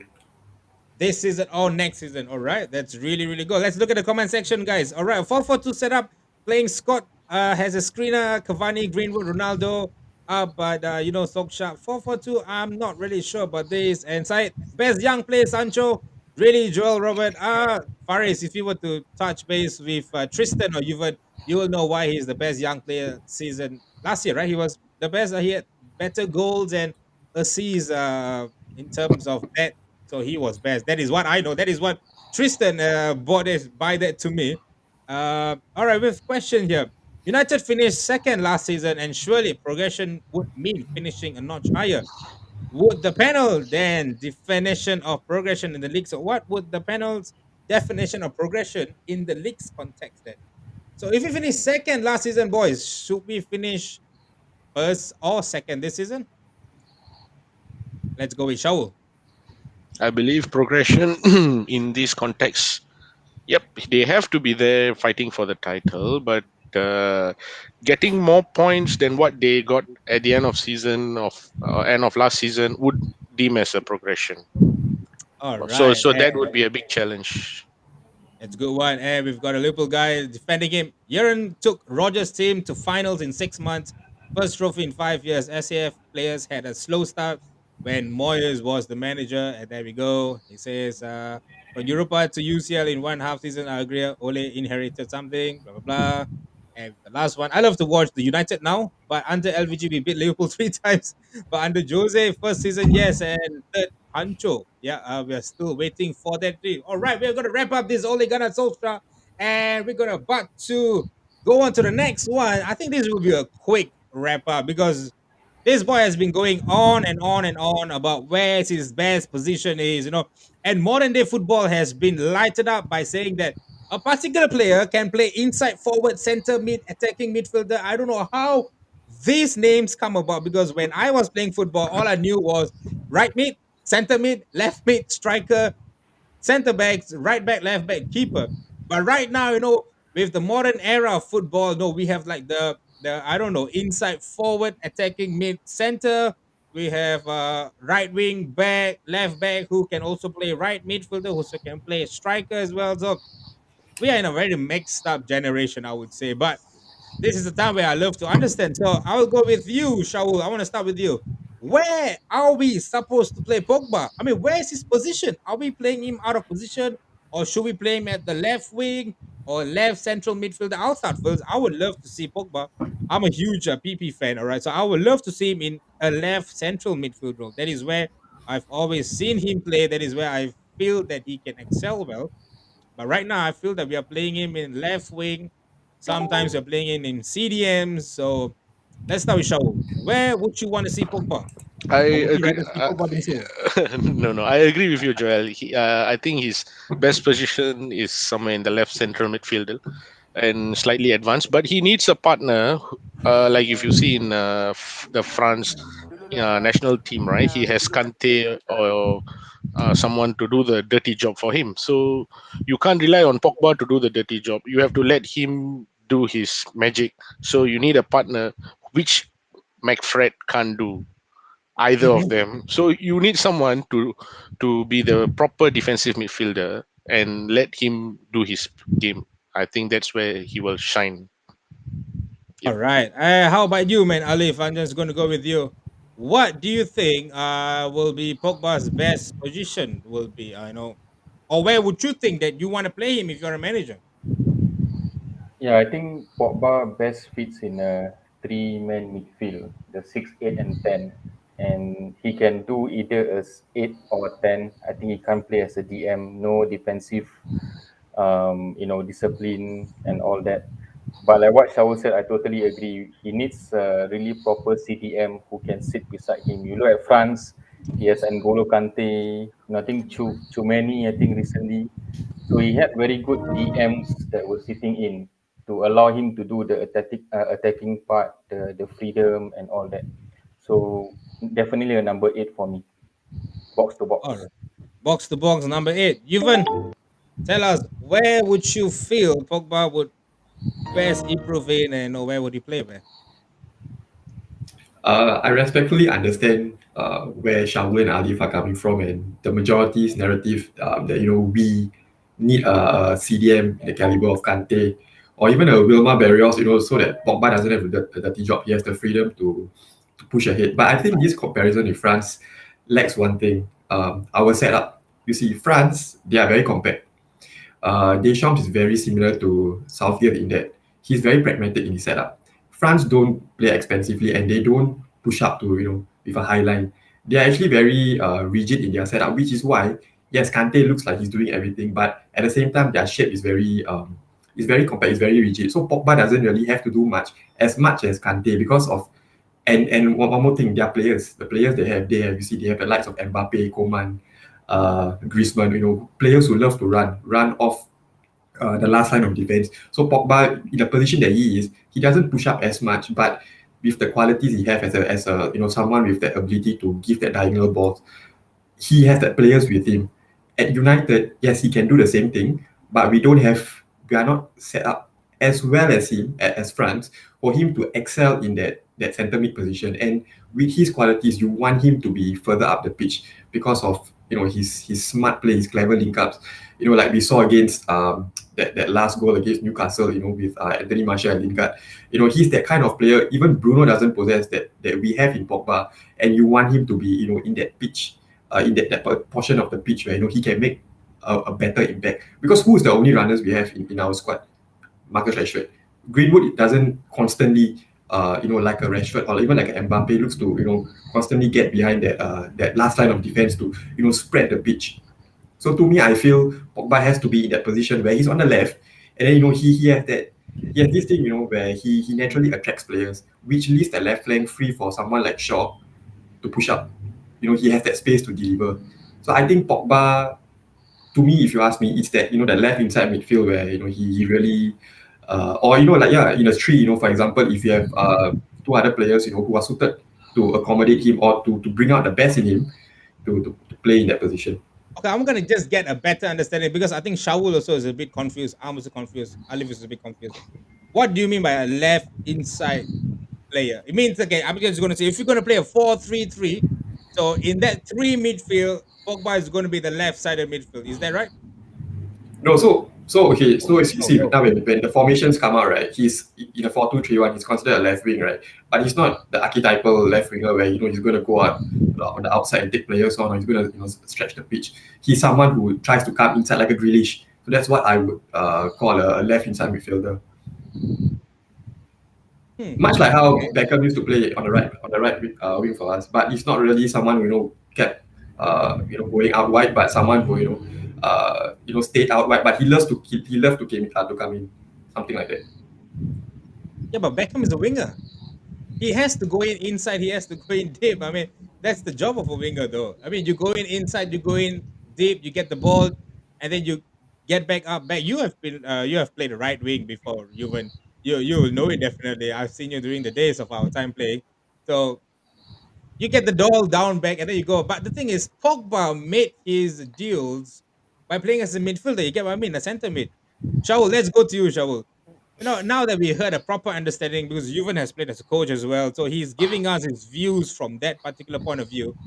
This season or next season. All right, that's really really good. Let's look at the comment section, guys. All right, 4-4-2 setup. Playing Scott has a screener, Cavani, Greenwood, Ronaldo. But Soksha 4-4-2. I'm not really sure about this. And side best young player Sancho. Really, Joel Robert. Faris, if you were to touch base with Tristan or Juven, you will know why he's the best young player season last year, right? He was the best. He had better goals and assists in terms of that, so he was best. That is what I know. That is what Tristan bought it by that to me. All right, with question here. United finished second last season, and surely progression would mean finishing a notch higher. Would the panel then definition of progression in the league? So, what would the panel's definition of progression in the league's context then? So, if we finish second last season, boys, should we finish first or second this season? Let's go with Shaul. I believe progression in this context, yep, they have to be there fighting for the title, but getting more points than what they got at the end of last season would deem as a progression. All So right. so that would be a big challenge. It's a good one. And we've got a Liverpool guy defending him. Jurgen took Rogers' team to finals in 6 months. First trophy in 5 years. SAF players had a slow start when Moyes was the manager. And there we go. He says, from Europa to UCL in 1.5 season, I agree. Ole inherited something, blah, blah, blah. And the last one, I love to watch the United now, but under LVG, we beat Liverpool 3 times. But under Jose, first season, yes, and third, Pancho. Yeah, we are still waiting for that deal. All right, we're going to wrap up this Ole Gunnar Solskjaer, and we're going to back to go on to the next one. I think this will be a quick wrap up because this boy has been going on and on and on about where his best position is, and modern day football has been lighted up by saying that a particular player can play inside, forward, center, mid, attacking midfielder. I don't know how these names come about because when I was playing football, all I knew was right mid, center mid, left mid, striker, center backs, right back, left back, keeper. But right now, with the modern era of football, no, we have like the I don't know, inside forward, attacking mid, center. We have right wing back, left back who can also play right midfielder, who also can play striker as well. So we are in a very mixed up generation, I would say. But this is the time where I love to understand. So I will go with you, Shaul. I want to start with you. Where are we supposed to play Pogba? I mean, where is his position? Are we playing him out of position, or should we play him at the left wing or left central midfielder? I'll start first. I would love to see Pogba. I'm a huge PP fan, all right. So I would love to see him in a left central midfield role. That is where I've always seen him play. That is where I feel that he can excel well. But right now, I feel that we are playing him in left wing. Sometimes we're playing him in CDMs. So let's start with Shaul. Where would you want to see Pogba? Or I would you agree. rather see Pogba being sold? No, I agree with you, Joel. I think his best position is somewhere in the left central midfield and slightly advanced, but he needs a partner. Like if you see in the France national team, right? He has Kante or someone to do the dirty job for him. So you can't rely on Pogba to do the dirty job. You have to let him do his magic. So you need a partner, which McFred can't do either of them. So you need someone to be the proper defensive midfielder and let him do his game. I think that's where he will shine. All Yep. right. How about you, man, Alif? I'm just going to go with you. What do you think will be Pogba's best position? Will be, or where would you think that you want to play him if you're a manager? Yeah, I think Pogba best fits in a three-man midfield, the 6, 8, and 10. And he can do either as 8 or 10. I think he can't play as a DM, no defensive, discipline and all that. But like what Shaul said, I totally agree. He needs a really proper CDM who can sit beside him. You look at France, he has N'Golo Kante, nothing too many, I think, recently. So he had very good DMs that were sitting in to allow him to do the attacking part, the freedom and all that. So definitely a number 8 for me, box to All box. right. Box to box, number 8. Yuvan, tell us, where would you feel Pogba would best improve in, and where would he play, man? I respectfully understand where Shaul and Alif are coming from, and the majority's narrative that we need a CDM in the caliber of Kante, or even a Wilma Barrios, so that Pogba doesn't have the dirty job. He has the freedom to push ahead. But I think this comparison in France lacks one thing: our setup. You see, France, they are very compact. Deschamps is very similar to Southgate in that he's very pragmatic in his setup. France don't play expensively and they don't push up to with a high line. They are actually very rigid in their setup, which is why yes, Kante looks like he's doing everything, but at the same time their shape is very compact, it's very rigid. So Pogba doesn't really have to do much as Kante because of and one more thing, their players, the players they have, you see, they have the likes of Mbappe, Coman, Griezmann, players who love to run off the last line of defense. So Pogba, in the position that he is, he doesn't push up as much, but with the qualities he have as a someone with that ability to give that diagonal ball, he has that players with him. At United, yes, he can do the same thing, but we are not set up as well as him as France for him to excel in that center mid position. And with his qualities, you want him to be further up the pitch because of his smart play, his clever link ups. Like we saw against that last goal against Newcastle, with Anthony Martial and Lingard. He's that kind of player. Even Bruno doesn't possess that we have in Pogba, and you want him to be in that pitch, in that portion of the pitch where he can make a better impact. Because who's the only runners we have in our squad? Marcus Rashford. Greenwood doesn't constantly, like a Rashford or even like a Mbappe looks to, constantly get behind that last line of defense to, spread the pitch. So to me, I feel Pogba has to be in that position where he's on the left, and then he has this thing, where he naturally attracts players, which leaves the left flank free for someone like Shaw to push up. He has that space to deliver. So I think Pogba, to me, if you ask me, it's that the left inside midfield where he really or like in a tree, for example, if you have two other players who are suited to accommodate him or to bring out the best in him to play in that position. Okay, I'm gonna just get a better understanding because I think Shaul also is a bit confused. I'm also confused. Alif is a bit confused. What do you mean by a left inside player? It means, okay, I'm just gonna say if you're gonna play a 4-3-3, so in that three midfield, Pogba is gonna be the left sided midfield. Is that right? No, so okay, so as you No, see no. now when the formations come out, right, he's in a 4-2-3-1, he's considered a left wing, right? But he's not the archetypal left winger where he's gonna go out on the outside and take players on, or he's gonna stretch the pitch. He's someone who tries to come inside like a Grealish. So that's what I would call a left inside midfielder. Much like how Okay. Beckham used to play on the right wing for us, but he's not really someone who kept going out wide, but someone who stayed out wide, but he loves to come in, something like that. Yeah, but Beckham is a winger. He has to go in inside. He has to go in deep. I mean, that's the job of a winger, though. I mean, you go in inside, you go in deep, you get the ball, and then you get back up. Back. You have played the right wing before. You will know it definitely. I've seen you during the days of our time playing. So you get the ball down back, and then you go. But the thing is, Pogba made his deals by playing as a midfielder. You get what I mean? A center mid. Shaul, let's go to you, Shaul. Now that we heard a proper understanding, because Juven has played as a coach as well, so he's giving us his views from that particular point of view.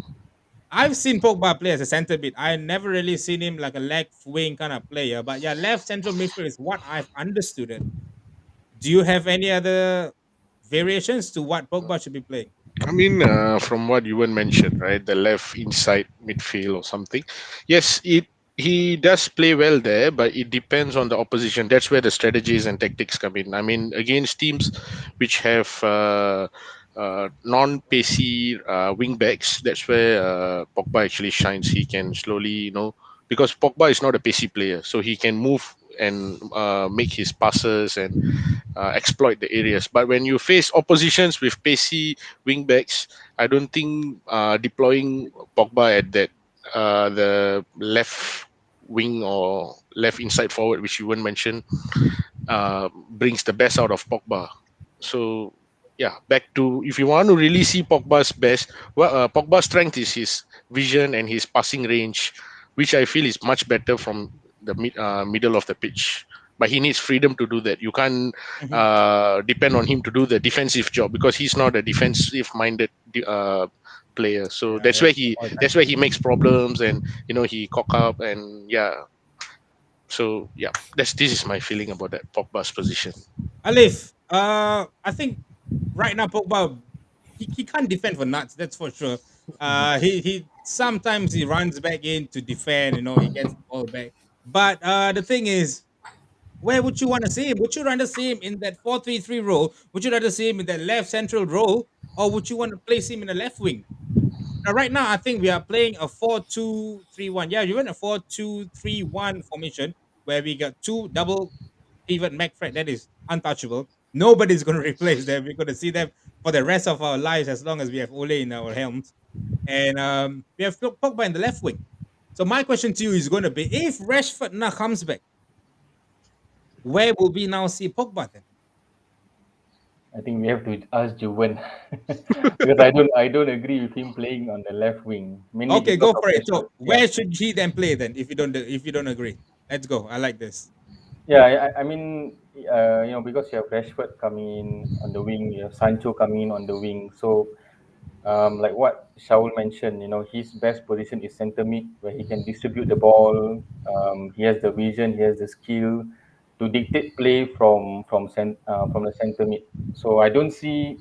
I've seen Pogba play as a centre mid. I never really seen him like a left wing kind of player, but yeah, left central midfield is what I've understood it. Do you have any other variations to what Pogba should be playing? I mean, from what you mentioned, right, the left inside midfield or something. Yes, he does play well there, but it depends on the opposition. That's where the strategies and tactics come in. I mean, against teams which have non-pacey wing backs, that's where Pogba actually shines. He can slowly, because Pogba is not a pacey player, so he can move and make his passes and exploit the areas. But when you face oppositions with pacey wingbacks, I don't think deploying Pogba at that the left wing or left inside forward, which you won't mention, brings the best out of Pogba. So yeah, back to if you want to really see Pogba's best, well, Pogba's strength is his vision and his passing range, which I feel is much better from the middle of the pitch. But he needs freedom to do that. You can't Mhm. depend on him to do the defensive job because he's not a defensive-minded player. So Yeah, all the time. that's where he makes problems, and he cock up, and yeah. So yeah, this is my feeling about that Pogba's position. Alif, I think right now Pogba he can't defend for nuts. That's for sure. He sometimes he runs back in to defend. He gets the ball back. But the thing is, where would you want to see him? Would you rather see him in that 4-3-3 role? Would you rather see him in that left central role, or would you want to place him in the left wing? Now, right now, I think we are playing a 4-2-3-1. Yeah, you're in a 4-2-3-1 formation where we got two double pivot McFred. That is untouchable. Nobody's going to replace them. We're going to see them for the rest of our lives as long as we have Ole in our helms. And we have Pogba in the left wing. So my question to you is going to be: if Rashford now comes back, where will we now see Pogba then? I think we have to ask Juven because I don't agree with him playing on the left wing mainly Okay, because go of for it. Rashford. So where should he then play then? If you don't agree, let's go. I like this. Yeah, I mean, because you have Rashford coming in on the wing, you have Sancho coming in on the wing. So, like what Shaul mentioned, his best position is center mid, where he can distribute the ball. He has the vision, he has the skill to dictate play from the center mid. So I don't see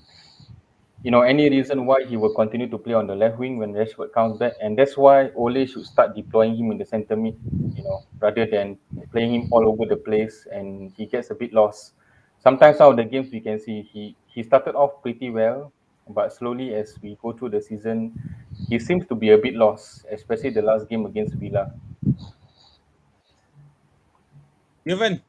any reason why he will continue to play on the left wing when Rashford comes back, and that's why Ole should start deploying him in the center mid, rather than playing him all over the place and he gets a bit lost. Sometimes out of the games we can see he started off pretty well, but slowly as we go through the season, he seems to be a bit lost, especially the last game against Villa. Given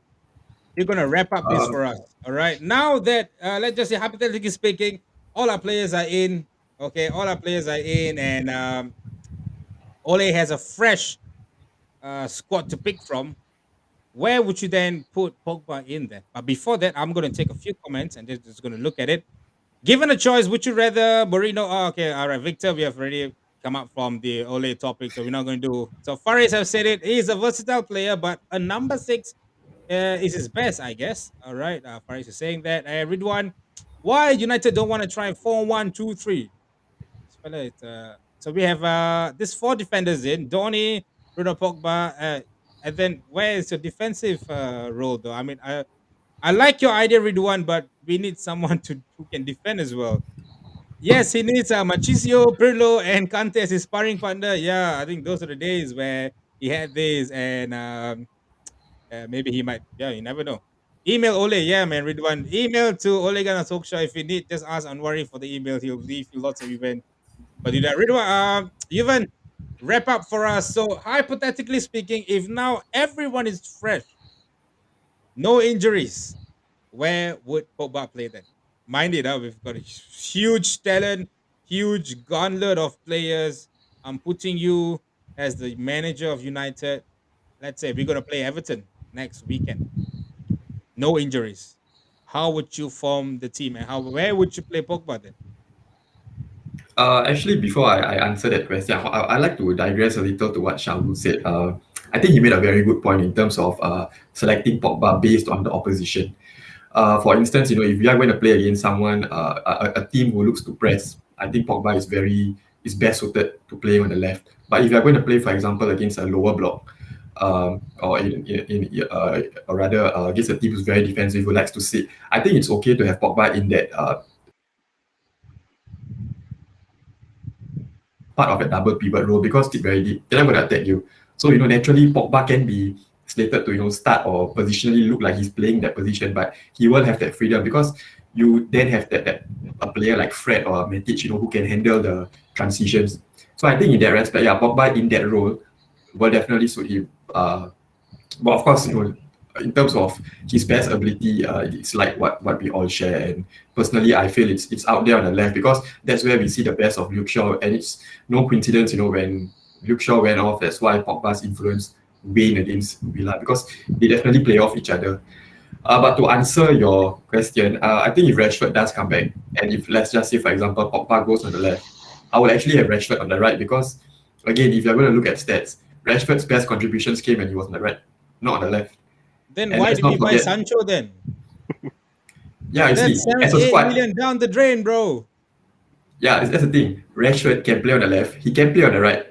you're gonna wrap up this for us. All right. Now that let's just say hypothetically speaking, all our players are in. Okay, all our players are in, and Ole has a fresh squad to pick from. Where would you then put Pogba in then? But before that, I'm gonna take a few comments and just gonna look at it. Given a choice, would you rather Moreno? Oh, okay, all right, Victor. We have already come up from the Ole topic, so we're not going to do. So Faris have said it. He's a versatile player, but a number six is his best, I guess. All right, Faris is saying that. Ridwan, why United don't want to try 4-1-2-3? This fella, so we have this four defenders in Donny, Bruno Pogba, and then where is your defensive role though? I mean, I like your idea, Ridwan, but we need someone who can defend as well. Yes, he needs Machicio, Pirlo, and Kante as his sparring partner. Yeah, I think those are the days where he had this, and maybe he might. Yeah, you never know. Email Ole, yeah, man, Ridwan. Email to Ole Gunnar Solskjaer if you need. Just ask Anwari for the email. He'll leave you lots of event. But do that, Ridwan. Even wrap up for us. So hypothetically speaking, if now everyone is fresh, no injuries, where would Pogba play then? Mind it, we've got a huge talent, huge gauntlet of players. I'm putting you as the manager of United. Let's say we're gonna play Everton next weekend. No injuries. How would you form the team, and where would you play Pogba then? Actually, before I answer that question, I like to digress a little to what Shamu said. I think he made a very good point in terms of selecting Pogba based on the opposition. For instance, if you are going to play against someone, a team who looks to press, I think Pogba is best suited to play on the left. But if you are going to play, for example, against a lower block, or rather against a team who's very defensive, who likes to sit, I think it's okay to have Pogba in that part of a double pivot role because it's very deep. They're not going to attack you. So, naturally, Pogba can be slated to, start or positionally look like he's playing that position, but he will have that freedom because you then have that a player like Fred or Matic, who can handle the transitions. So I think in that respect, yeah, Pogba in that role will definitely suit him. But of course, in terms of his best ability, it's like what we all share. And personally, I feel it's out there on the left because that's where we see the best of Luke Shaw. And it's no coincidence, when Luke Shaw went off, that's why Pogba's influence waned against Villa because they definitely play off each other. But to answer your question, I think if Rashford does come back, and if let's just say, for example, Pogba goes on the left, I would actually have Rashford on the right because, again, if you're going to look at stats, Rashford's best contributions came when he was on the right, not on the left. Then And why let's did we not buy forget, Sancho then? yeah, you That's see, as a 78 squad, million down the drain, bro. Yeah, that's the thing. Rashford can play on the left. He can play on the right.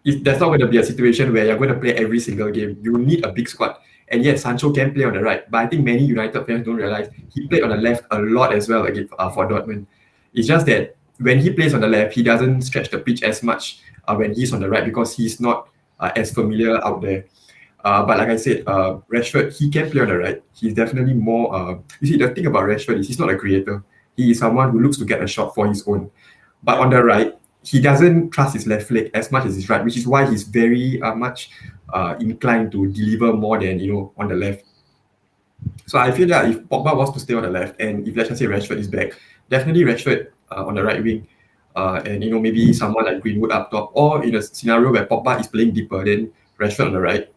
There's not going to be a situation where you're going to play every single game. You need a big squad. And yet, Sancho can play on the right. But I think many United fans don't realize he played on the left a lot as well again for Dortmund. It's just that when he plays on the left, he doesn't stretch the pitch as much when he's on the right because he's not as familiar out there. But like I said, Rashford, he can play on the right. He's definitely more. You see, the thing about Rashford is he's not a creator. He is someone who looks to get a shot for his own. But Yep. on the right, he doesn't trust his left leg as much as his right, which is why he's very much inclined to deliver more than on the left. So I feel that if Pogba wants to stay on the left, and if let's just say Rashford is back, definitely Rashford on the right wing, and maybe someone like Greenwood up top, or in a scenario where Pogba is playing deeper, then Rashford on the right,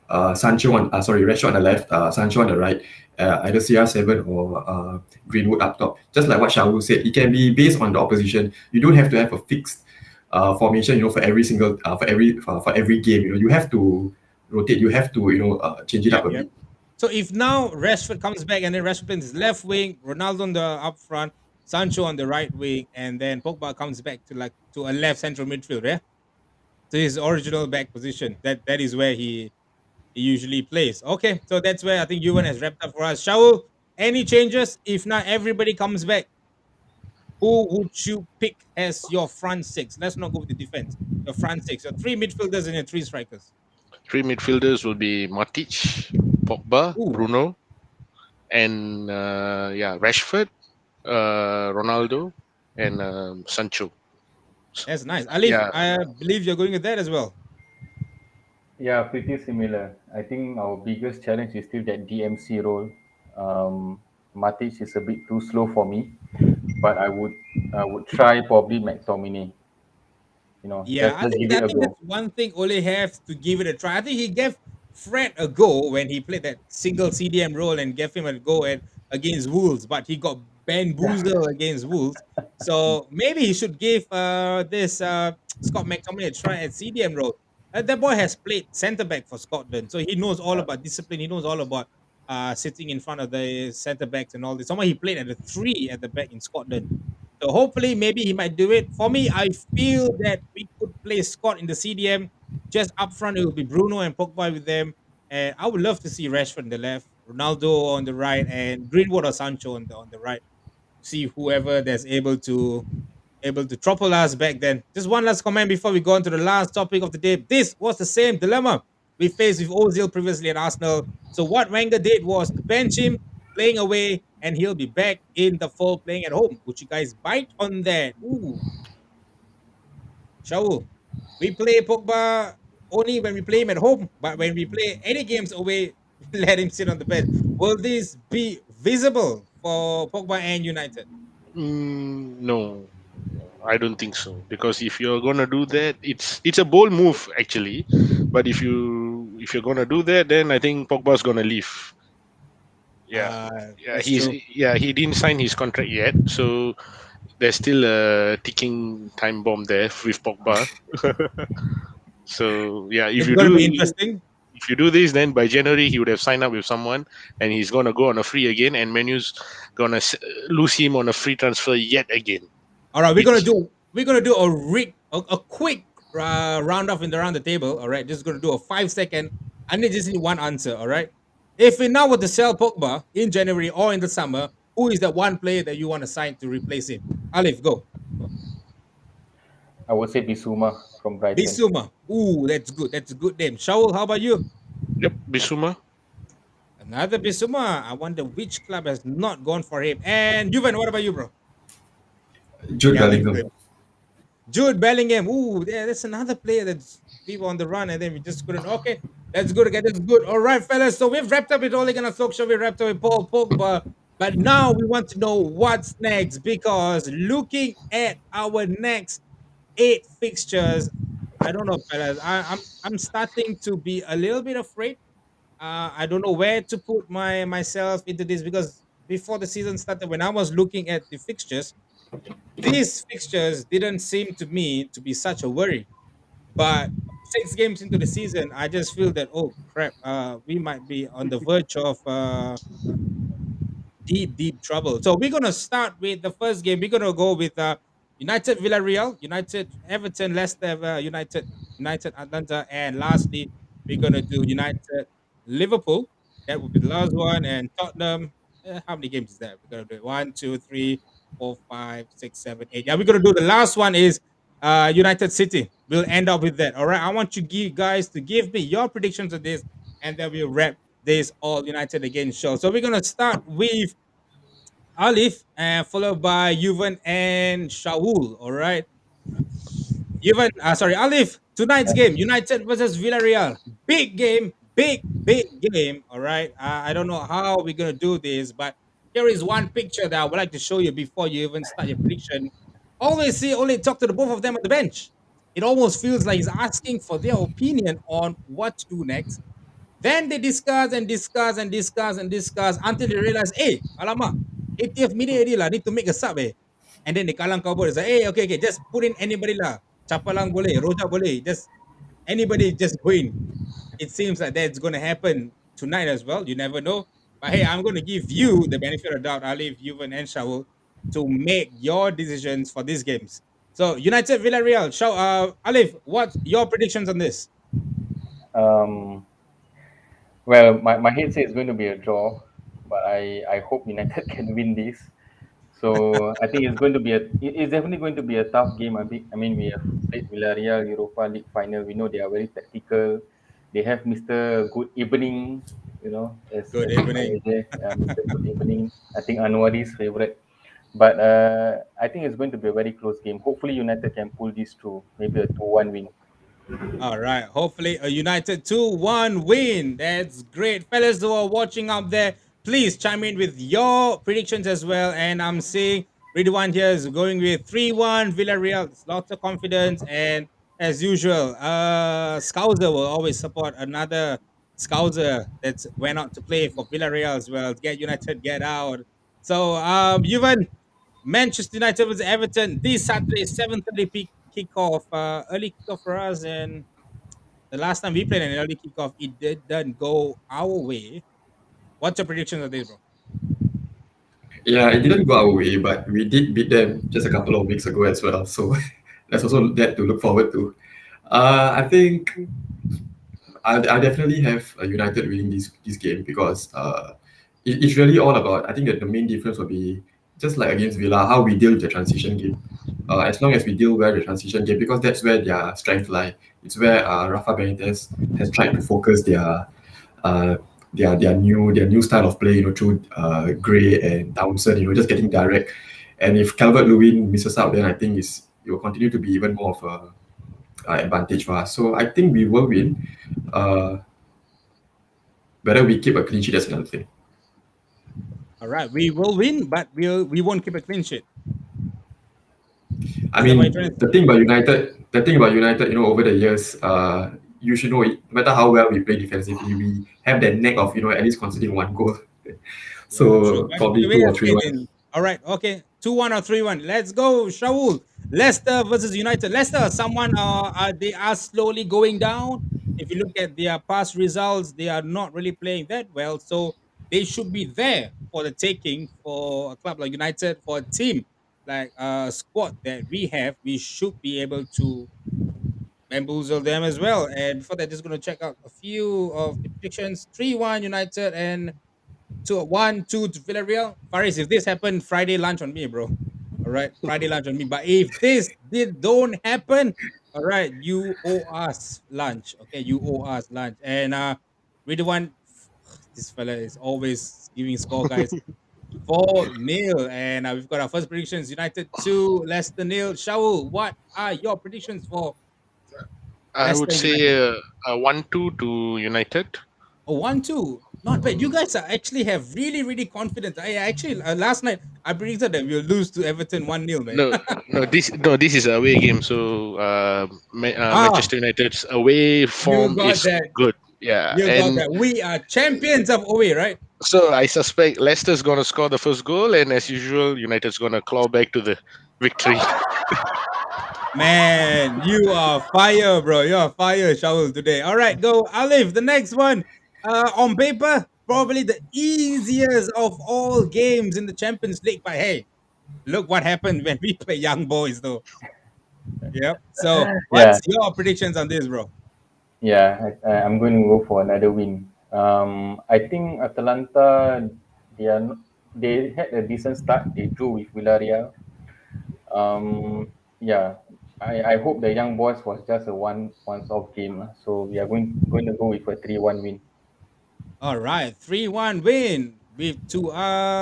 Rashford on the left, Sancho on the right, either CR7 or Greenwood up top. Just like what Shaul said, it can be based on the opposition. You don't have to have a fixed formation, for every single for every game. You have to rotate. You have to change it Yep. up a Yep. bit. So if now Rashford comes back and then Rashford plays his left wing, Ronaldo on the up front, Sancho on the right wing, and then Pogba comes back to a left central midfield, yeah? To his original back position. That is where he usually plays. Okay, so that's where I think Juven has wrapped up for us. Shaul, any changes? If not everybody comes back, who would you pick as your front six? Let's not go with the defense. Your front six, your three midfielders and your three strikers. Three midfielders will be Matic, Pogba, Ooh, Bruno, and yeah, Rashford, Ronaldo, and Sancho. that's nice. Alif, Yeah, I believe you're going with that as well. Yeah, pretty similar. I think our biggest challenge is still that DMC role. Matic is a bit too slow for me, but I would try probably McTominay. Yeah, Just I just think give it I a think go. that's one thing Ole has to give it a try. I think he gave Fred a go when he played that single CDM role and gave him a go against Wolves, but he got bamboozled against Wolves. So maybe he should give this Scott McTominay a try at CDM role. That boy has played centre back for Scotland, so he knows all about discipline. He knows all about sitting in front of the centre backs and all this. Someone he played at the three at the back in Scotland. So hopefully, maybe he might do it. For me, I feel that we could play Scott in the CDM. Just up front, it will be Bruno and Pogba with them. And I would love to see Rashford on the left, Ronaldo on the right, and Greenwood or Sancho on the right. See whoever that's able to topple us back then. Just one last comment before we go on to the last topic of the day. This was the same dilemma we faced with Ozil previously at Arsenal. So what Wenger did was to bench him, playing away, and he'll be back in the fold playing at home. Would you guys bite on that? Ooh, Shaul. We play Pogba only when we play him at home, but when we play any games away, let him sit on the bench. Will this be visible for Pogba and United? no, I don't think so. Because if you're gonna do that, it's a bold move actually. But if you're gonna do that, then I think Pogba's gonna leave. Yeah, yeah, That's true. he didn't sign his contract yet, so there's still a ticking time bomb there with Pogba. So yeah, It's going to be interesting. if you do this, then by January he would have signed up with someone, and he's gonna go on a free again, and Menu's gonna lose him on a free transfer yet again. All right, It's we're gonna do a quick round off in the around the table. All right, just gonna do a 5 second. I need just need one answer. All right, if we now were to sell Pogba in January or in the summer, who is that one player that you want to sign to replace him? Alif, go. I would say Bissouma from Brighton. Bissouma. Ooh, that's good. That's a good name. Shaul, how about you? Yep, Bisuma. Another Bissouma. I wonder which club has not gone for him. And Juven, what about you, bro? Jude Yeah, let's do Bellingham. it. Jude Bellingham. Ooh, yeah, that's another player that's people on the run, and then we just couldn't. Okay, that's good. Okay, that's good. All right, fellas. So we've wrapped up with Ole Gunnar Solskjaer. We wrapped up with Paul Pogba. But now we want to know what's next because looking at our next 8 fixtures, I don't know, fellas. I'm starting to be a little bit afraid. I don't know where to put myself into this because before the season started, when I was looking at the fixtures, these fixtures didn't seem to me to be such a worry. But 6 games into the season, I just feel that oh crap, we might be on the verge of deep trouble. So we're gonna start with the first game. We're gonna go with United Villarreal, United Everton, Leicester United, United Atlanta, and lastly we're gonna do United Liverpool. That would be the last one, and Tottenham. How many games is that? We're gonna do one, two, three, four, five, six, seven, eight. Yeah, we're gonna do the last one is United City. We'll end up with that. All right. I want you guys to give me your predictions of this, and then we'll wrap this All United Again show. So we're gonna start with Alif, and followed by Yuvan and Shaul. All right. Yuvan, sorry, Alif. Tonight's game, United versus Villarreal. Big game, big game. All right. I don't know how we're gonna do this, but here is one picture that I would like to show you before you even start your prediction. Always see, only talk to the both of them on the bench. It almost feels like he's asking for their opinion on what to do next. Then they discuss and discuss and discuss and discuss until they realize, hey, alamak, 80th minute already lah, need to make a sub eh. And then they kalang kabut. It's like, hey, okay, just put in anybody lah. Chapalang boleh, Roja boleh, just anybody just go in. It seems like that's going to happen tonight as well. You never know. But hey, I'm going to give you the benefit of the doubt, Alif, Yuvan, and Shaul, to make your decisions for these games. So, United Villarreal. Alif, what's your predictions on this? Um, well, my head says it's going to be a draw, but I hope United can win this. So I think it's definitely going to be a tough game. I mean we have played Villarreal Europa League final. We know they are very tactical. They have Mr. Good Evening, Good as we call evening. it there, Mr. Good Evening. I think Anwari's favorite. But I think it's going to be a very close game. Hopefully United can pull this through. Maybe a 2-1 win. All right. Hopefully, a United 2-1 win. That's great. Fellas who are watching out there, please chime in with your predictions as well. And I'm seeing Ridwan here is going with 3-1 Villarreal. It's lots of confidence. And as usual, Scouser will always support another Scouser that's went out to play for Villarreal as well. Get United, get out. So, Yuvan, Manchester United versus Everton this Saturday, 7:30 kickoff. Early kickoff for us, and the last time we played an early kickoff, it didn't go our way. What's your predictions of this, bro? Yeah, it didn't go our way, but we did beat them just a couple of weeks ago as well. So that's also that to look forward to. I think I definitely have United winning this game because it's really all about. I think that the main difference will be just like against Villa, how we deal with the transition game. As long as we deal well with the transition game, because that's where their strength lie. It's where Rafa Benitez has tried to focus uh, their new style of play, through Gray and Townsend, just getting direct. And if Calvert Lewin misses out, then I think it will continue to be even more of a advantage for us. So I think we will win. Whether we keep a clean sheet, that's another thing. All right, we will win, but we won't keep a clean sheet. I Is that mean, what you're trying to the thing about United, over the years, you should know it. No matter how well we play defensively, we have that knack of at least conceding one goal. Yeah, true. So But probably we two or have three faith one. in. All right, okay, 2-1 or 3-1. Let's go, Shaul. Leicester versus United. Leicester, they are slowly going down. If you look at their past results, they are not really playing that well. So they should be there for the taking for a club like United, for a team like a squad that we have. We should be able to bamboozle them as well. And before that, just going to check out a few of the predictions. 3-1 United and 2-1-2 to Villarreal. Faris, if this happened, Friday lunch on me, bro. All right, Friday lunch on me. But if this don't happen, all right, you owe us lunch. Okay, you owe us lunch. And really one, this fella is always giving score, guys. 4-0. And we've got our first predictions: United 2, Leicester 0. Shaul, what are your predictions for I would Leicester say United? 1-2 to United. Oh, 1-2. Not bad. You guys are actually have really confidence. I actually last night I predicted that we'll lose to Everton 1-0, man. No, this is a away game. So Ah, Manchester United's away you form got is that. good. Yeah, You got and that. We are champions of away, right? so I suspect Leicester's gonna score the first goal, and as usual, United's gonna claw back to the victory. Man, you are fire, bro. You are fire, Shaul, today. All right, go. Alif, the next one. On paper, probably the easiest of all games in the Champions League. But hey, look what happened when we play young boys, though. Yep. So, Yeah, what's your predictions on this, bro? yeah. I'm going to go for another win. I think Atalanta, they had a decent start. They drew with Villarreal. Yeah, I hope the young boys was just a once off game. So we are going to go with a 3-1 win. All right, 3-1 win with two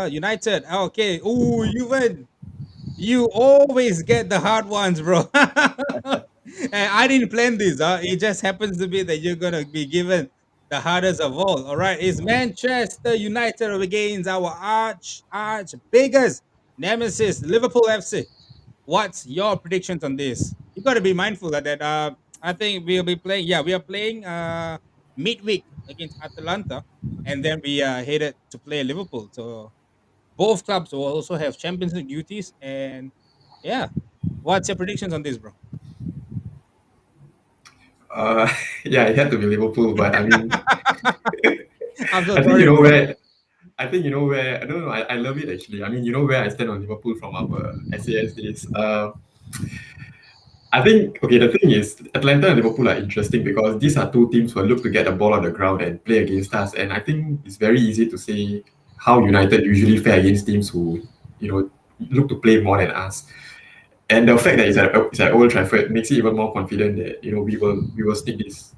United. Okay. Ooh, you always get the hard ones, bro. And I didn't plan this. It just happens to be that you're gonna be given the hardest of all. All right, it's Manchester United against our arch biggest nemesis, Liverpool FC. What's your predictions on this? You got to be mindful of that. I think we'll be playing. Yeah, we are playing midweek against Atalanta, and then we are headed to play Liverpool. So both clubs will also have Champions League duties, and yeah, what's your predictions on this, bro? Uh, yeah, it had to be Liverpool, but I mean, I'm so I think you sorry, know bro. where. I think you know where. I don't know. I love it actually. I mean, you know where I stand on Liverpool from our SAS days. I think okay. The thing is, Atlanta and Liverpool are interesting because these are two teams who look to get the ball on the ground and play against us. And I think it's very easy to say how United usually fare against teams who, you know, look to play more than us. And the fact that it's at Old Trafford makes it even more confident that we will stick this.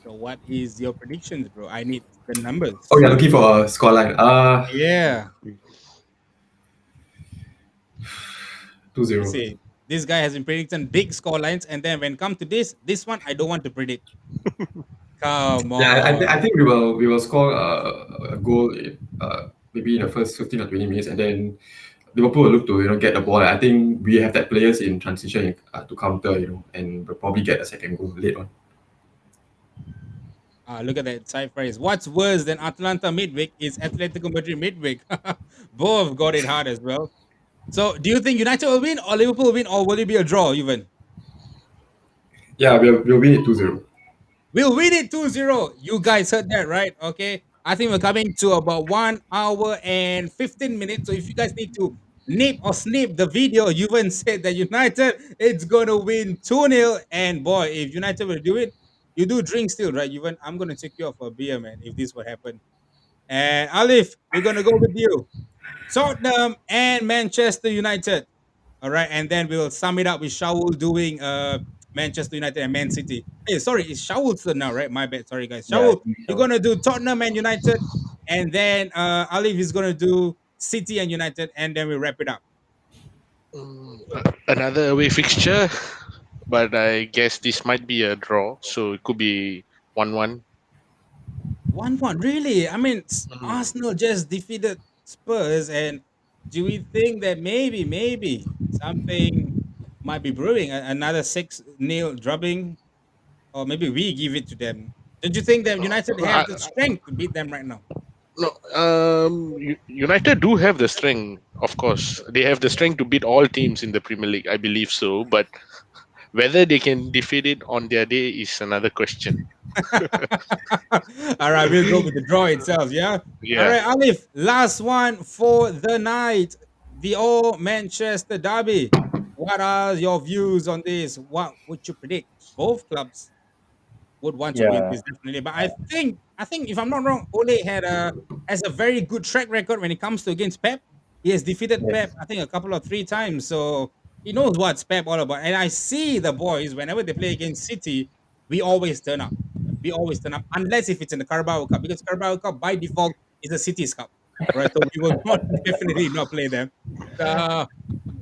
So, what is your predictions, bro? I need the Oh, numbers. you're looking for a scoreline. Yeah, 2-0. you see, this guy has been predicting big score lines, and then when come to this one, I don't want to predict. Come Yeah, I on. think we will score a goal maybe in the first 15 or 20 minutes, and then Liverpool will look to get the ball. I think we have that players in transition to counter, and we'll probably get a second goal late on. Look at that side phrase. What's worse than Atlanta midweek is Atletico Madrid midweek. Both got it hard as well. So, do you think United will win or Liverpool will win, or will it be a draw even? Yeah, we'll win it 2-0. We'll win it 2-0. You guys heard that, right? Okay. I think we're coming to about 1 hour and 15 minutes. So, if you guys need to nip or snip the video, you even said that United it's gonna win 2-0. And boy, if United will do it, you do drink still, right? I'm gonna take you off for a beer, man, if this would happen. And Alif, we're gonna go with you. Tottenham and Manchester United. All right, and then we'll sum it up with Shaul doing Manchester United and Man City. Hey, sorry, it's Shaul's turn now, right? My bad. Sorry, guys. Yeah, I Shaul, think you're so. gonna do Tottenham and United, and then Alif is gonna do City and United, and then we wrap it up. Another away fixture, but I guess this might be a draw, so it could be 1-1. 1-1, really? I mean, Mm. Arsenal just defeated Spurs, and do we think that maybe something might be brewing? Another 6-0 drubbing, or maybe we give it to them. Don't you think that United have the strength to beat them right now? No, United do have the strength, of course. They have the strength to beat all teams in the Premier League, I believe so. But whether they can defeat it on their day is another question. All right, we'll go with the draw itself. Yeah. All Yeah. right, Alif. Last one for the night. The old Manchester Derby. What are your views on this? What would you predict? Both clubs would want to win Yeah, this definitely. But I think if I'm not wrong, Ole has a very good track record when it comes to against Pep. He has defeated Pep, yes. I think, a couple of 3 times. So he knows what's Pep all about. And I see the boys whenever they play against City, we always turn up. We always turn up, unless if it's in the Carabao Cup, because Carabao Cup by default is a City's Cup, right? So we will not definitely not play them. Uh,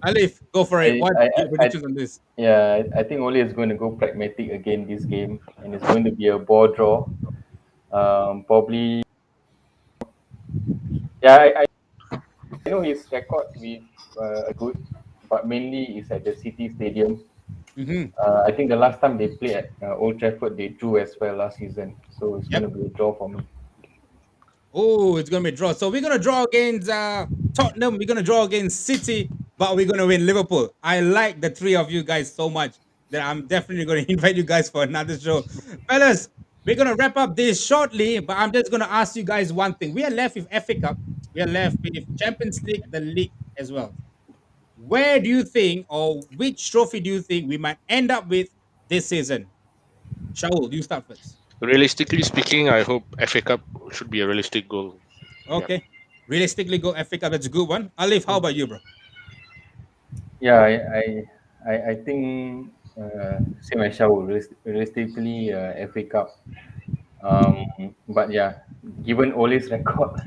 Alif, go for it. I, What I, your I, predictions on this? yeah, I think Ole is going to go pragmatic again this game, and it's going to be a ball draw. Probably, yeah, I know his record with good, but mainly is at the City Stadium. Hmm. I think the last time they played at Old Trafford, they drew as well last season. So it's going Yep. to be a draw for me. Oh, it's gonna be a draw. So we're gonna draw against Tottenham. We're gonna draw against City, but we're gonna win Liverpool. I like the three of you guys so much that I'm definitely gonna invite you guys for another show, fellas. We're gonna wrap up this shortly, but I'm just gonna ask you guys one thing. We are left with FA Cup. We are left with Champions League, the league as well. Where do you think, or which trophy do you think we might end up with this season? Shaul, you start first. Realistically speaking, I hope FA Cup should be a realistic goal. Yeah. Okay. Realistically, go FA Cup. That's a good one. Alif, how about you, bro? Yeah, I think same as Shaul, realistically FA Cup. But yeah, given Ole's record,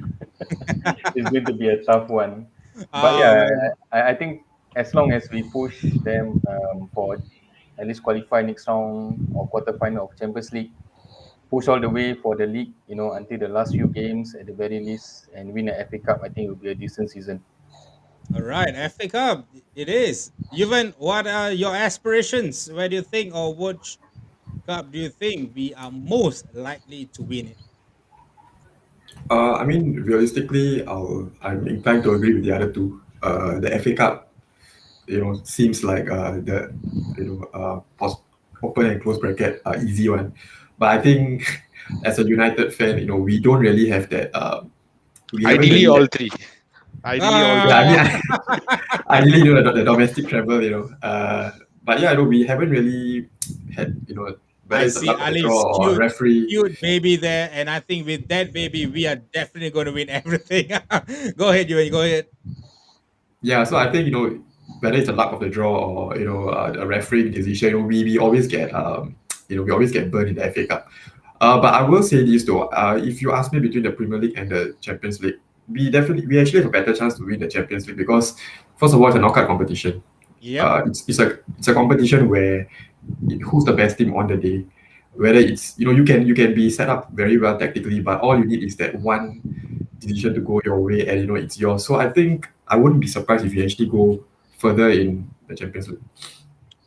it's going to be a tough one. But Oh yeah, man. I think as long as we push them for at least qualify next round or quarter final of Champions League, push all the way for the league, until the last few games at the very least, and win the FA Cup, I think it will be a decent season. All right, FA Cup. It is. Even what are your aspirations? Where do you think, or which cup do you think we are most likely to win it? I mean, realistically, I'm inclined to agree with the other two. The FA Cup, seems like the open and close bracket easy one, but I think as a United fan, we don't really have that. We haven't Ideally, really all had. three. Ideally, all Yeah, I three. mean, Ah, I really know the domestic travel, but yeah, we haven't really had, whether I it's the see luck of the draw Alif's or a cute, referee. cute baby there, and I think with that baby, we are definitely going to win everything. Go ahead, you. Go ahead. Yeah, so I think whether it's the luck of the draw or a referee decision, we always get we always get burned in the FA Cup. But I will say this though, if you ask me between the Premier League and the Champions League, we actually have a better chance to win the Champions League because first of all, it's a knockout competition. Yep. It's a competition where who's the best team on the day. Whether it's you can be set up very well tactically, but all you need is that one decision to go your way, and it's yours. So I think I wouldn't be surprised if you actually go further in the Champions League.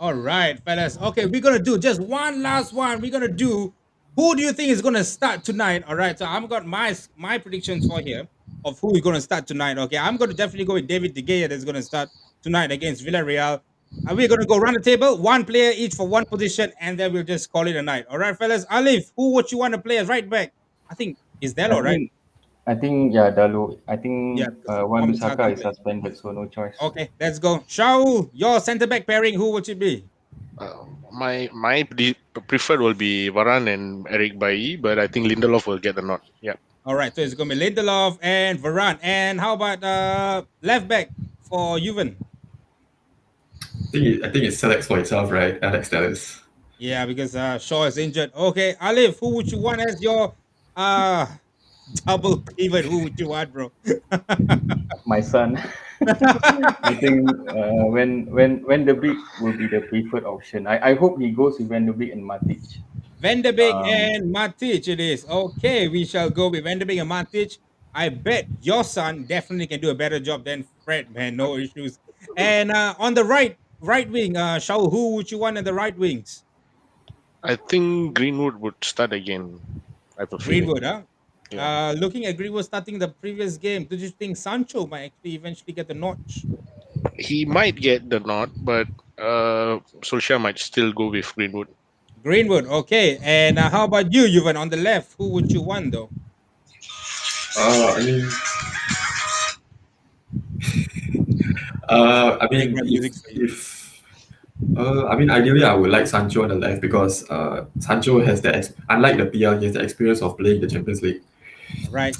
All right, fellas. Okay, we're gonna do just one last one. We're gonna do. Who do you think is gonna start tonight? All right, so I've got my predictions for here of who is gonna start tonight. Okay, I'm gonna definitely go with David De Gea that's gonna start tonight against Villarreal. And we're gonna go round the table, one player each for one position, and then we'll just call it a night. All right, fellas. Alif, who would you want to play as right back? I think is I Delo, right? think, I think, yeah, Dalu. I Yeah, think because Wan Wan-Bissaka Bissaka can't is play. suspended, so no choice. Okay, let's go. Shaul, your centre back pairing, who would it be? My preferred will be Varane and Eric Bailly, but I think Lindelof will get the nod. Yeah. All right, so it's going to be Lindelof and Varane. And how about left back for Juven? I think it selects for itself, right? Alex Telles. Yeah, because Shaw is injured. Okay, Alif, who would you want as your uh double pivot? Who would you want, bro? My son. I think when the Beek will be the preferred option. I hope he goes with Van de Beek and Matic. Van de Beek Um, and Matic it is. Okay, we shall go with Van de Beek and Matic. I bet your son definitely can do a better job than Fred, man. No issues. And on the right wing, Shaul, who would you want in the right wings? I think Greenwood would start again. I have a feeling. Greenwood, huh? Yeah. Looking at Greenwood starting the previous game, did you think Sancho might actually eventually get the notch? He might get the nod, but Solskjaer might still go with Greenwood. Greenwood, okay. And how about you, Juven, on the left? Who would you want, though? I mean, Background music for you. ideally, I would like Sancho on the left because Sancho has unlike the PL, he has the experience of playing the Champions League. All right.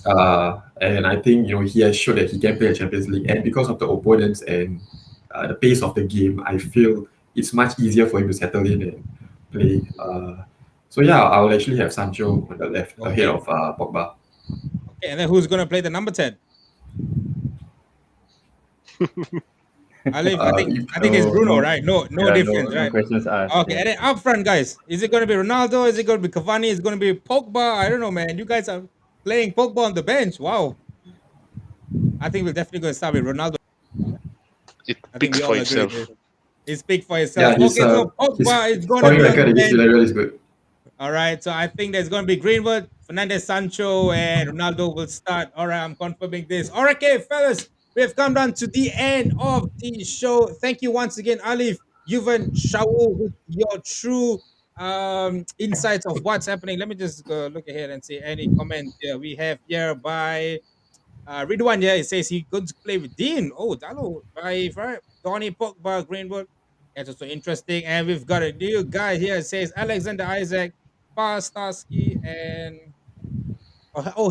And I think he has shown that he can play a Champions League, and because of the opponents and the pace of the game, I feel it's much easier for him to settle in and play. So yeah, I will actually have Sancho on the left ahead Okay. of Pogba. Okay. And then who's going to play the number 10? Alif, I think it's Bruno, no, right? No yeah, no, difference, no right? questions asked. Okay. Yeah. And then up front, guys, is it going to be Ronaldo? Is it going to be Cavani? Is it going to be Pogba? I don't know, man. You guys are playing Pogba on the bench. Wow. I think we're definitely going to start with Ronaldo. It I think speaks we for all agree itself. there. He speak for Yeah, himself. his Okay, so his Pogba is going to scoring be on the record against bench. Villarreal is good. All right, so I think there's going to be Greenwood, Fernandez, Sancho, and Ronaldo will start. All right, I'm confirming this. All right, okay, fellas, we have come down to the end of the show. Thank you once again, Alif, Juven, Shaul, with your true insights of what's happening. Let me just go look ahead and see any comments here we have here by Ridwan. Yeah, it says he going to play with Dean. Oh, Dalo by Donny Pogba Greenwood. That's also interesting. And we've got a new guy here. It says Alexander Isaac, Pastarsky, and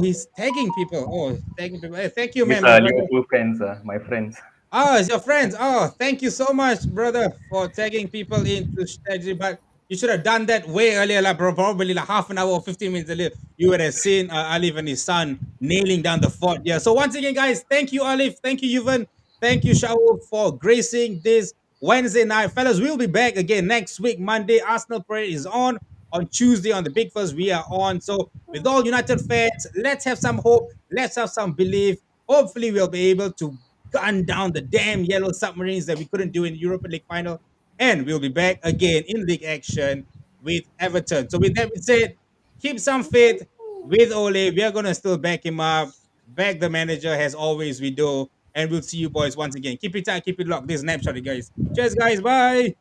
he's tagging people. Oh, tagging people. Hey, thank you, These man, my are brother. Liverpool fans, my friends. Oh, it's your friends. Oh, thank you so much, brother, for tagging people into strategy. But you should have done that way earlier, like bro, probably like half an hour or 15 minutes earlier. You would have seen Alif and his son nailing down the fort. Yeah. So once again, guys, thank you, Alif. Thank you, Yuvan. Thank you, Shaul, for gracing this Wednesday night. Fellas, we'll be back again next week, Monday. Arsenal Parade is on Tuesday on the Big First. We are on. So with all United fans, let's have some hope. Let's have some belief. Hopefully, we'll be able to gun down the damn yellow submarines that we couldn't do in the Europa League final. And we'll be back again in league action with Everton. So with that being said, keep some faith with Ole. We are gonna still back him up, back the manager as always we do. And we'll see you boys once again. Keep it tight, keep it locked. This is Snapshot, guys. Cheers, guys. Bye.